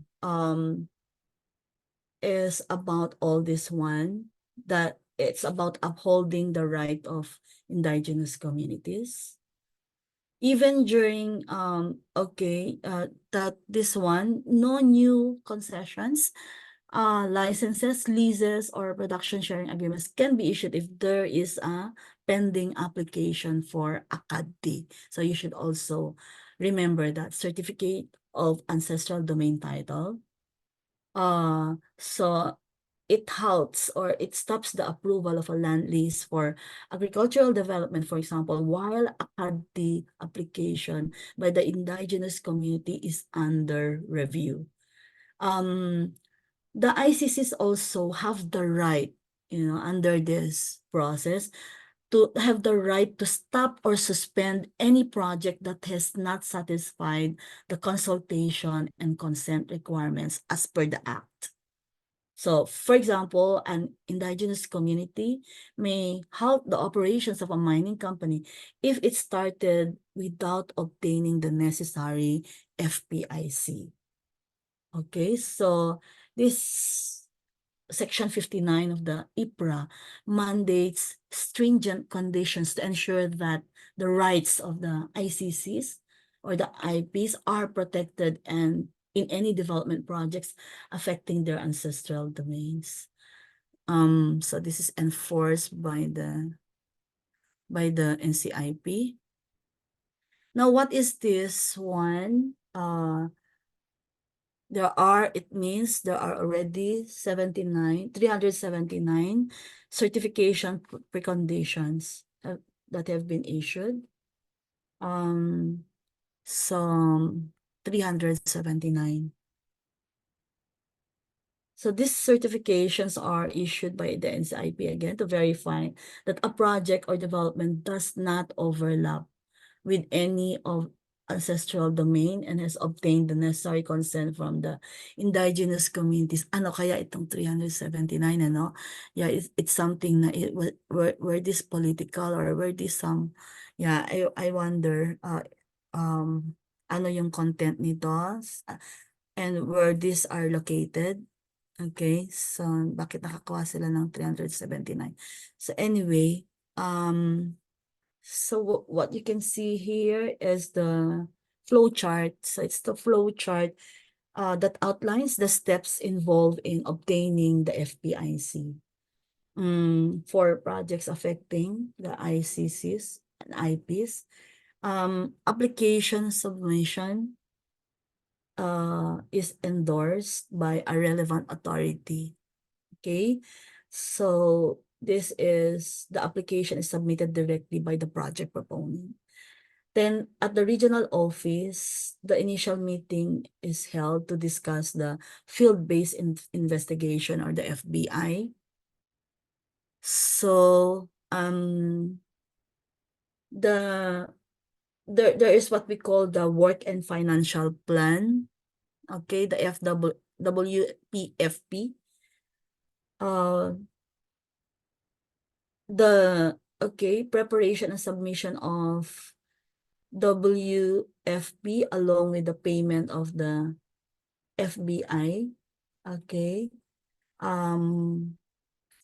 is about all this one, that it's about upholding the right of indigenous communities. Even during that this one, no new concessions, licenses, leases, or production sharing agreements can be issued if there is a pending application for a CADD. So you should also remember that certificate of ancestral domain title. So it halts or it stops the approval of a land lease for agricultural development, for example, while a CADD application by the indigenous community is under review. The ICCs also have the right, under this process, to have the right to stop or suspend any project that has not satisfied the consultation and consent requirements as per the Act. So, for example, an indigenous community may halt the operations of a mining company if it started without obtaining the necessary FPIC. Okay, so this Section 59 of the IPRA mandates stringent conditions to ensure that the rights of the ICCs or the IPs are protected and in any development projects affecting their ancestral domains. So this is enforced by the NCIP. Now, what is this one? It means there are already 379 certification preconditions that have been issued. Some 379. So these certifications are issued by the NCIP again to verify that a project or development does not overlap with any of ancestral domain and has obtained the necessary consent from the indigenous communities. Ano kaya itong 379, ano? Yeah, it's something na were this political or were this some, yeah, I wonder, ano yung content nito and where these are located. Okay, so bakit nakakuha sila ng 379? So anyway, so what you can see here is the flow chart. So it's the flow chart that outlines the steps involved in obtaining the FPIC for projects affecting the ICCs and IPs. Application submission is endorsed by a relevant authority. Okay, so this is the application is submitted directly by the project proponent. Then at the regional office, the initial meeting is held to discuss the field-based investigation or the FBI. So there is what we call the work and financial plan. Okay, the WPFP. Preparation and submission of WFP along with the payment of the FBI. Okay.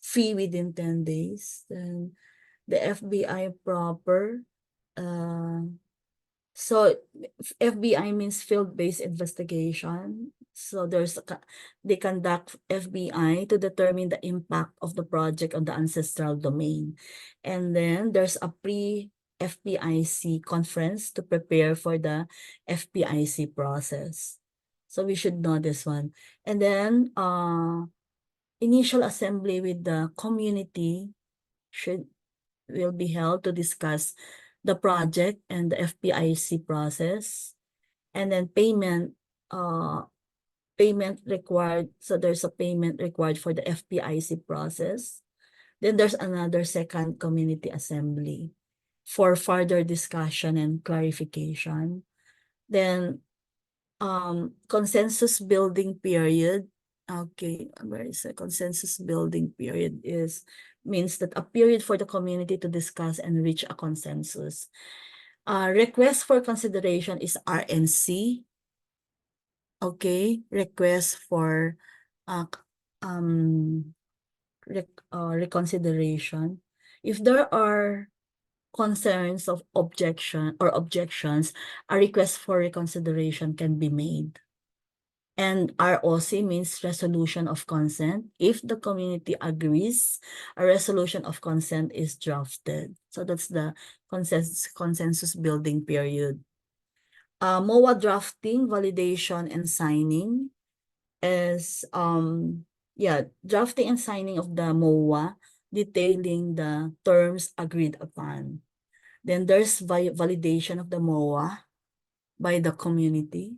Fee within 10 days. Then the FBI proper. So FBI means field-based investigation. So they conduct FBI to determine the impact of the project on the ancestral domain. And then there's a pre-FPIC conference to prepare for the FPIC process. So we should know this one. And then initial assembly with the community will be held to discuss the project and the FPIC process. And then payment required. So there's a payment required for the FPIC process. Then there's another second community assembly for further discussion and clarification. Then consensus building period. Okay, where is the consensus building period means that a period for the community to discuss and reach a consensus. Request for consideration is RNC. Okay, request for reconsideration. If there are concerns of objections, a request for reconsideration can be made. And ROC means resolution of consent. If the community agrees, a resolution of consent is drafted. So that's the consensus building period. MOA drafting, validation, and signing is drafting and signing of the MOA detailing the terms agreed upon. Then there's validation of the MOA by the community.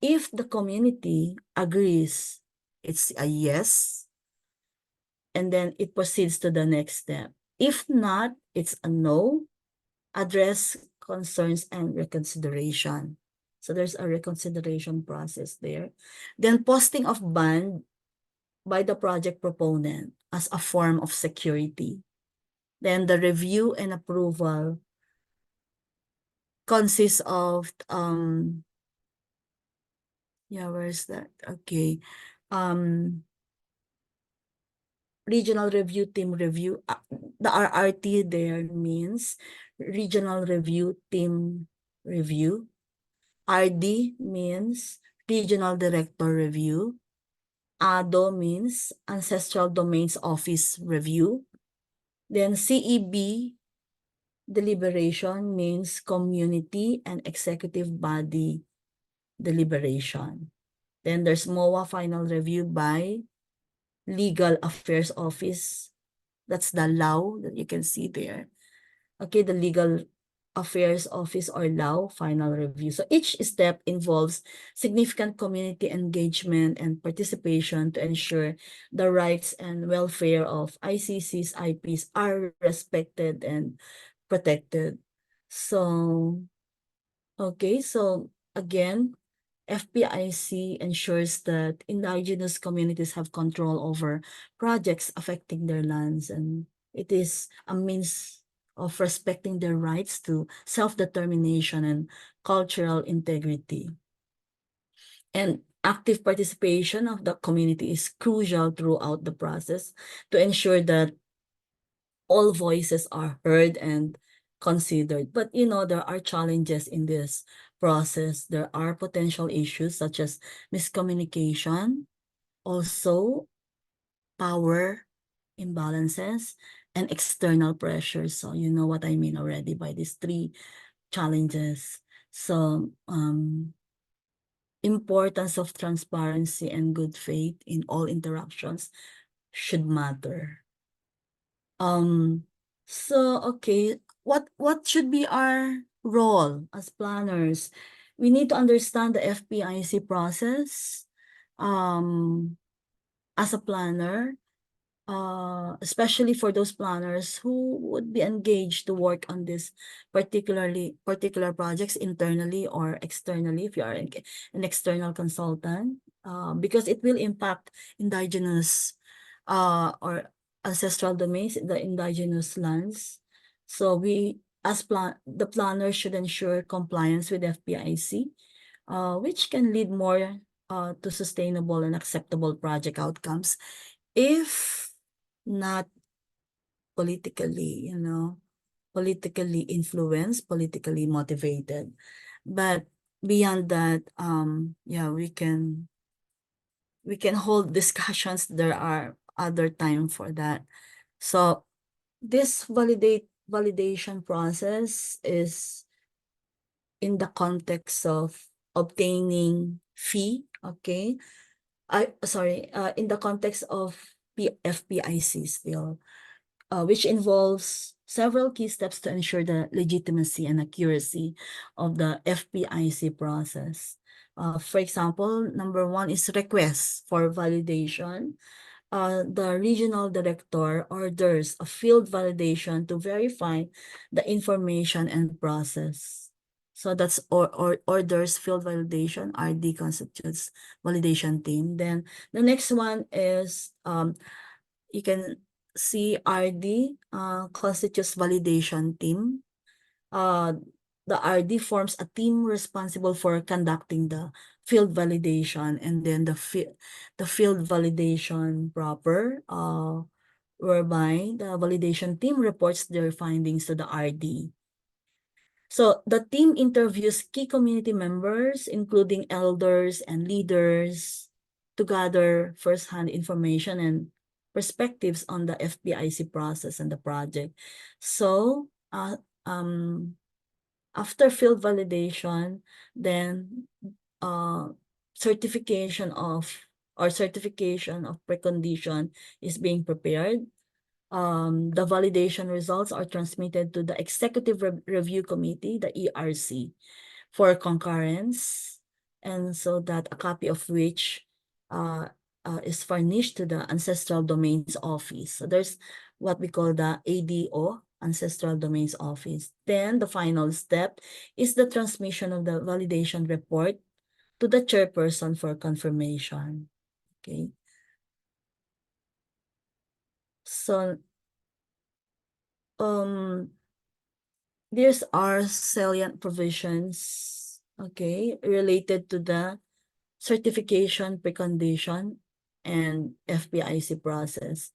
If the community agrees, it's a yes, and then it proceeds to the next step. If not, it's a no. Address concerns and reconsideration. So there's a reconsideration process there. Then posting of bond by the project proponent as a form of security. Then the review and approval consists of where's that? Okay. Regional review team review. The RRT there means regional review team review. RD means regional director review. ADO means ancestral domains office review. Then CEB deliberation means community and executive body deliberation. Then there's MOA final review by Legal Affairs Office. That's the LAO that you can see there. Okay, the Legal Affairs Office or LAO final review. So each step involves significant community engagement and participation to ensure the rights and welfare of ICC's IPs are respected and protected. So, okay, so again, FPIC ensures that indigenous communities have control over projects affecting their lands, and it is a means of respecting their rights to self-determination and cultural integrity. And active participation of the community is crucial throughout the process to ensure that all voices are heard and considered. But there are challenges in this process. There are potential issues such as miscommunication, also power imbalances, and external pressures. So you know what I mean already by these three challenges. So importance of transparency and good faith in all interactions should matter. So okay, what should be our role as planners? We need to understand the FPIC process as a planner, especially for those planners who would be engaged to work on this particular projects internally or externally if you are an external consultant, because it will impact indigenous or ancestral domains, the indigenous lands. So we, as the planner should ensure compliance with FPIC, which can lead more to sustainable and acceptable project outcomes, if not politically, politically influenced, politically motivated. But beyond that, we can we can hold discussions. There are other time for that. So this validation process is in the context of obtaining fee, okay? In the context of FPIC still, which involves several key steps to ensure the legitimacy and accuracy of the FPIC process. For example, number one is request for validation. The regional director orders a field validation to verify the information and process. So that's orders field validation. RD constitutes validation team. Then the next one is you can see RD constitutes validation team. The RD forms a team responsible for conducting the field validation, and then the field validation proper, whereby the validation team reports their findings to the RD. So the team interviews key community members, including elders and leaders, to gather firsthand information and perspectives on the FPIC process and the project. So after field validation, then certification of precondition is being prepared. The validation results are transmitted to the Executive Review Committee, the ERC, for concurrence, and so that a copy of which is furnished to the Ancestral Domains Office. So there's what we call the ADO, Ancestral Domains Office. Then the final step is the transmission of the validation report to the chairperson for confirmation. Okay. So these are salient provisions, okay, related to the certification precondition and FPIC process.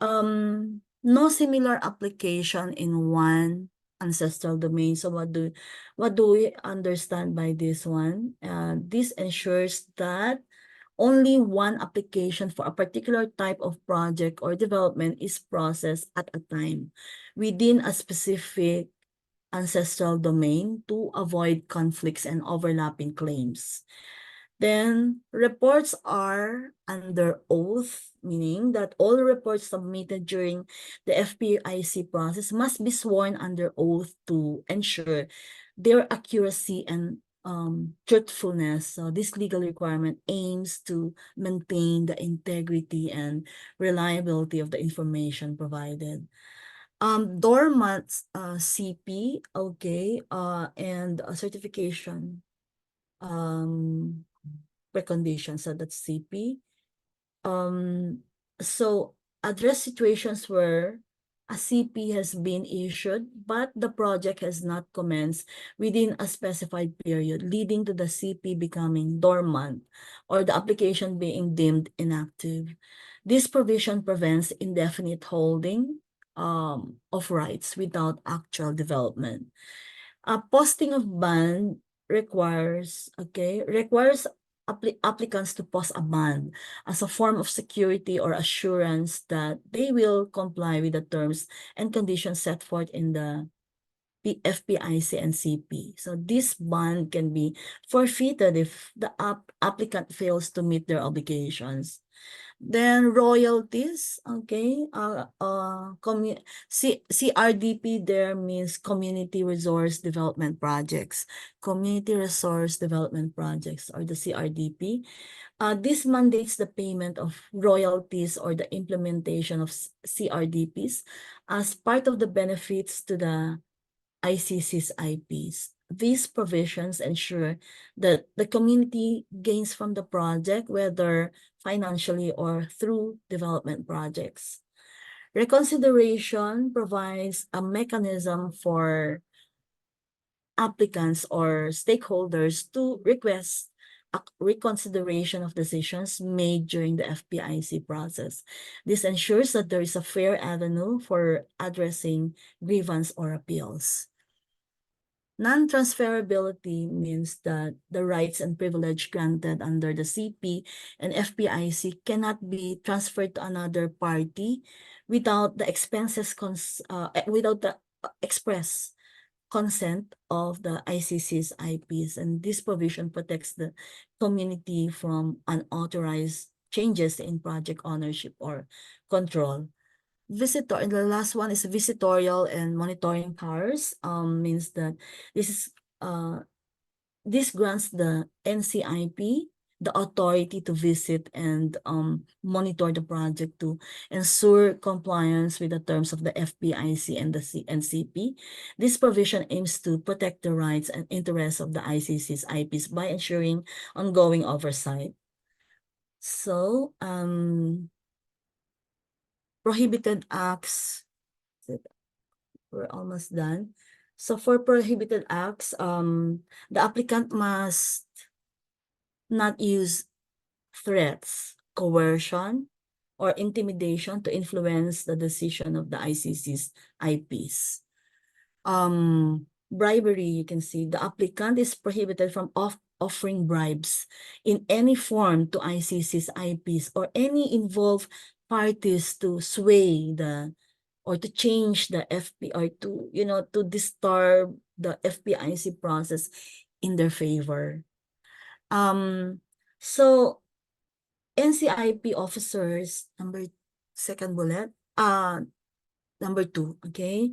No similar application in one ancestral domain. So what do we understand by this one? This ensures that only one application for a particular type of project or development is processed at a time within a specific ancestral domain to avoid conflicts and overlapping claims. Then reports are under oath, meaning that all reports submitted during the FPIC process must be sworn under oath to ensure their accuracy and truthfulness. So this legal requirement aims to maintain the integrity and reliability of the information provided. Dormant CP, okay, and certification preconditions, so that's CP. So address situations where a CP has been issued, but the project has not commenced within a specified period, leading to the CP becoming dormant or the application being deemed inactive. This provision prevents indefinite holding of rights without actual development. A posting of bond requires applicants to post a bond as a form of security or assurance that they will comply with the terms and conditions set forth in the FPIC and CP. So this bond can be forfeited if the applicant fails to meet their obligations. Then royalties, okay, CRDP there means Community Resource Development Projects. Community Resource Development Projects, or the CRDP. This mandates the payment of royalties or the implementation of CRDPs as part of the benefits to the ICC's IPs. These provisions ensure that the community gains from the project, whether financially or through development projects. Reconsideration provides a mechanism for applicants or stakeholders to request a reconsideration of decisions made during the FPIC process. This ensures that there is a fair avenue for addressing grievance or appeals. Non-transferability means that the rights and privilege granted under the CP and FPIC cannot be transferred to another party without the without the express consent of the ICC's IPs, and this provision protects the community from unauthorized changes in project ownership or control. And the last one is visitorial and monitoring powers. Means that this is this grants the NCIP the authority to visit and monitor the project to ensure compliance with the terms of the FPIC and the NCP. This provision aims to protect the rights and interests of the ICC's IPs by ensuring ongoing oversight. So, prohibited acts, we're almost done. So for prohibited acts, the applicant must not use threats, coercion, or intimidation to influence the decision of the ICC's IPs. Bribery, you can see the applicant is prohibited from offering bribes in any form to ICC's IPs or any involved parties to sway the or to change the FP or to, to disturb the FPIC process in their favor. So NCIP officers, second bullet, number 2, okay?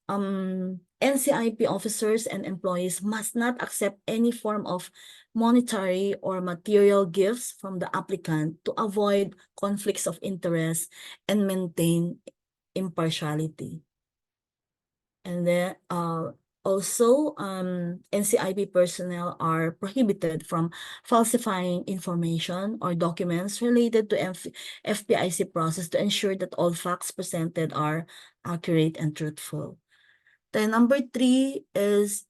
NCIP officers and employees must not accept any form of monetary or material gifts from the applicant to avoid conflicts of interest and maintain impartiality. And then also, NCIP personnel are prohibited from falsifying information or documents related to FPIC process to ensure that all facts presented are accurate and truthful. Then number 3 is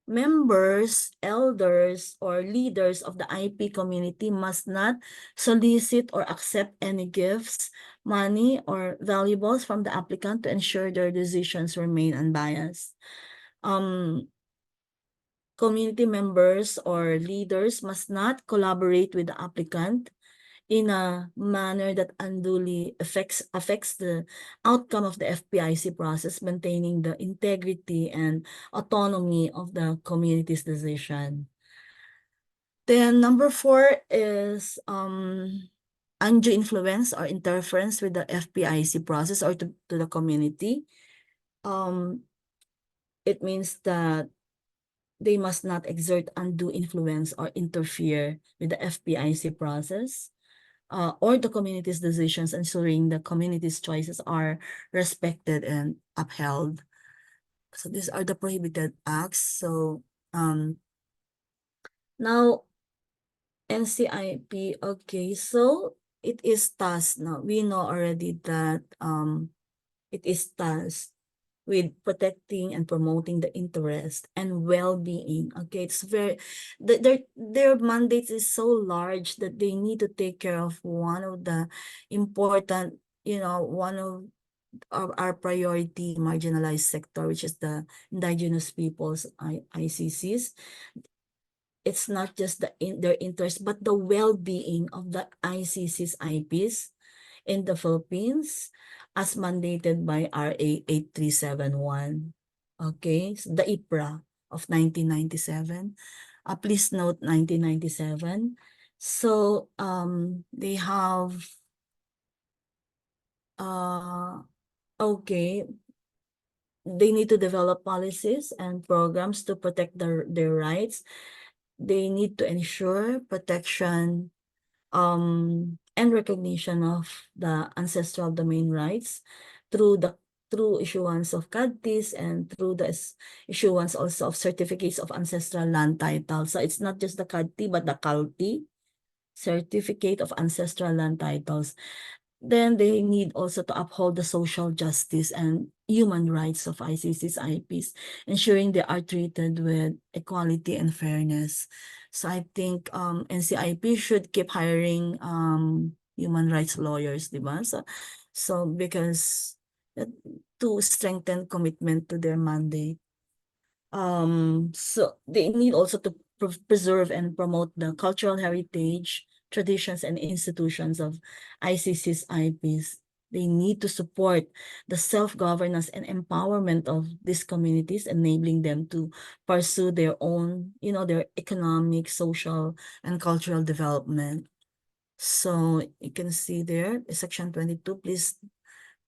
members, elders, or leaders of the IP community must not solicit or accept any gifts, money, or valuables from the applicant to ensure their decisions remain unbiased. Community members or leaders must not collaborate with the applicant in a manner that unduly affects the outcome of the FPIC process, maintaining the integrity and autonomy of the community's decision. Then number 4 is undue influence or interference with the FPIC process or to the community. It means that they must not exert undue influence or interfere with the FPIC process. Or the community's decisions, ensuring the community's choices are respected and upheld. So these are the prohibited acts. So now NCIP, okay, so it is tasked now. We know already that it is tasked with protecting and promoting the interest and well-being. Okay, it's very their mandate is so large that they need to take care of one of the important, one of our priority marginalized sector, which is the indigenous peoples, ICCs. It's not just their interest, but the well-being of the ICC's IPs in the Philippines as mandated by RA 8371. Okay, so the IPRA of 1997. Please note 1997. So they have okay, they need to develop policies and programs to protect their rights. They need to ensure protection and recognition of the ancestral domain rights through issuance of CADTIS and through the issuance also of certificates of ancestral land title. So it's not just the CADTI but the CALTI, Certificate of Ancestral Land Titles. Then they need also to uphold the social justice and human rights of ICC's IPs, ensuring they are treated with equality and fairness. So I think NCIP should keep hiring human rights lawyers, diba? So because to strengthen commitment to their mandate. So they need also to preserve and promote the cultural heritage, traditions, and institutions of ICC's IPs. They need to support the self-governance and empowerment of these communities, enabling them to pursue their own, their economic, social, and cultural development. So you can see there, Section 22,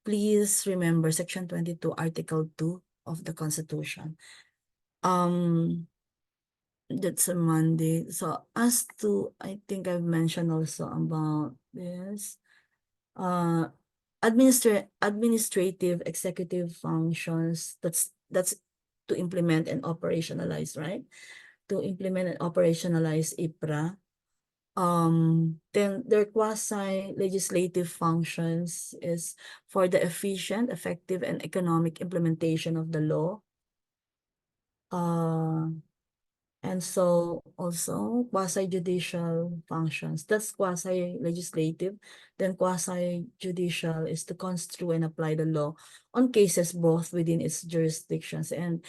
please remember Section 22, Article 2 of the Constitution. That's a Monday. So as to, I think I've mentioned also about this. Administrative executive functions, that's to implement and operationalize, right? To implement and operationalize IPRA. Then their quasi-legislative functions is for the efficient, effective, and economic implementation of the law. And so also quasi-judicial functions. That's quasi-legislative. Then quasi-judicial is to construe and apply the law on cases both within its jurisdictions, and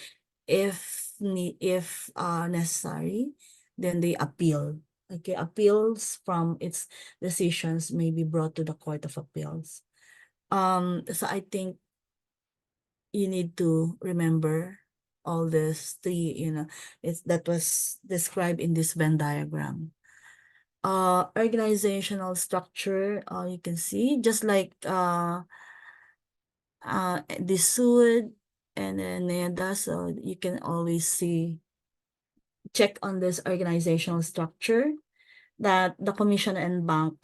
if necessary, then they appeal. Okay, appeals from its decisions may be brought to the Court of Appeals. So I think you need to remember all this three, that was described in this Venn diagram. Organizational structure, you can see just like the SUD and then NEDA, so you can always check on this organizational structure that the commission and bank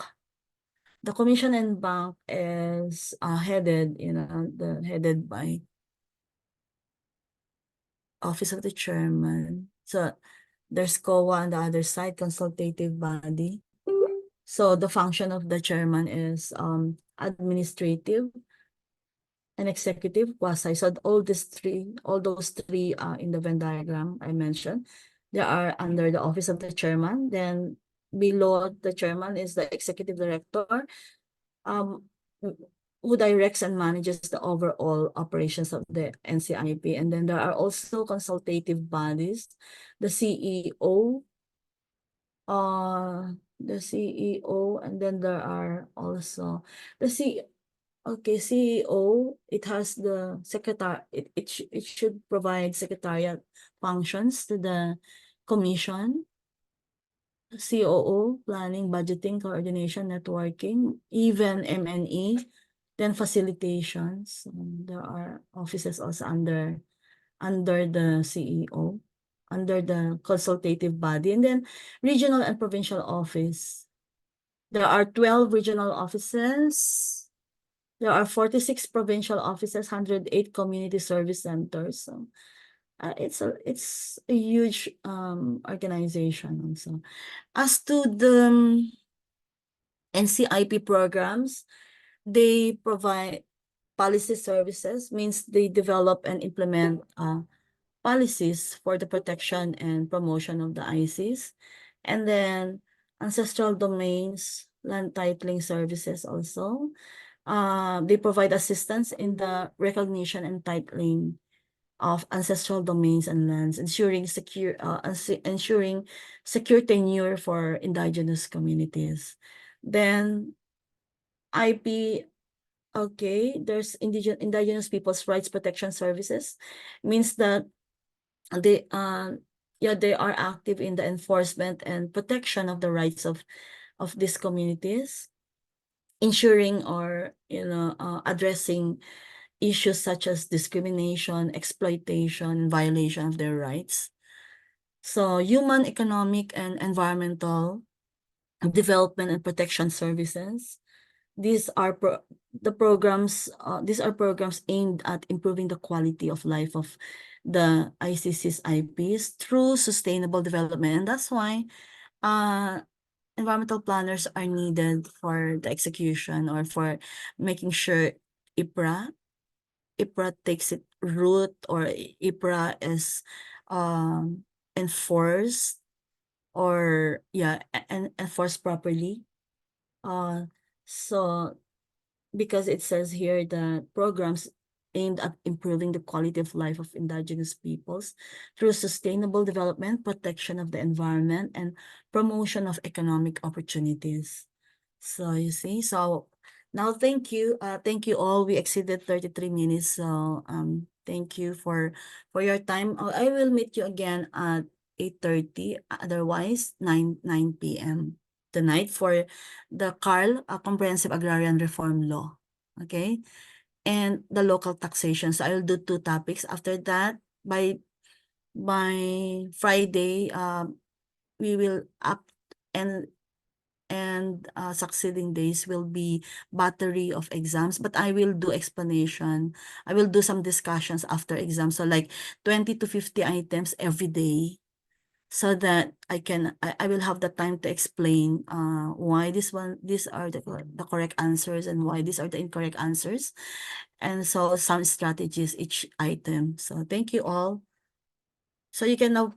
is headed by Office of the Chairman. So there's COA on the other side, consultative body. So the function of the chairman is administrative and executive, quasi. So all those three in the Venn diagram I mentioned, they are under the office of the chairman. Then below the chairman is the executive director, who directs and manages the overall operations of the NCIP. And then there are also consultative bodies, the CEO, and then there are also the CEO, it has the secretary, it should provide secretariat functions to the commission. COO, planning, budgeting, coordination, networking, even M&E, then facilitations. There are offices also under the CEO, under the consultative body, and then regional and provincial office. There are 12 regional offices. There are 46 provincial offices, 108 community service centers. So it's a huge organization also. As to the NCIP programs, they provide policy services, means they develop and implement policies for the protection and promotion of the ICs. And then ancestral domains, land titling services also. They provide assistance in the recognition and titling of ancestral domains and lands, ensuring secure tenure for indigenous communities. Then IP, okay, there's indigenous people's rights protection services, means that they are active in the enforcement and protection of the rights of these communities, ensuring or addressing issues such as discrimination, exploitation, violation of their rights. So human, economic, and environmental development and protection services. These are programs aimed at improving the quality of life of the ICC's IPs through sustainable development. And that's why environmental planners are needed for the execution or for making sure IPRA takes its root, or IPRA is enforced, or enforced properly. So because it says here that programs aimed at improving the quality of life of indigenous peoples through sustainable development, protection of the environment, and promotion of economic opportunities. So you see, so now thank you all. We exceeded 33 minutes, so thank you for your time. I will meet you again at 8:30, otherwise 9 p.m. tonight for the CARL, Comprehensive Agrarian Reform Law. Okay? And the local taxation. So I'll do 2 topics. After that, by Friday, we will up and succeeding days will be battery of exams, but I will do explanation. I will do some discussions after exams. So like 20 to 50 items every day, so that I will have the time to explain why these are the correct answers and why these are the incorrect answers. And so some strategies each item. So thank you all. So you can now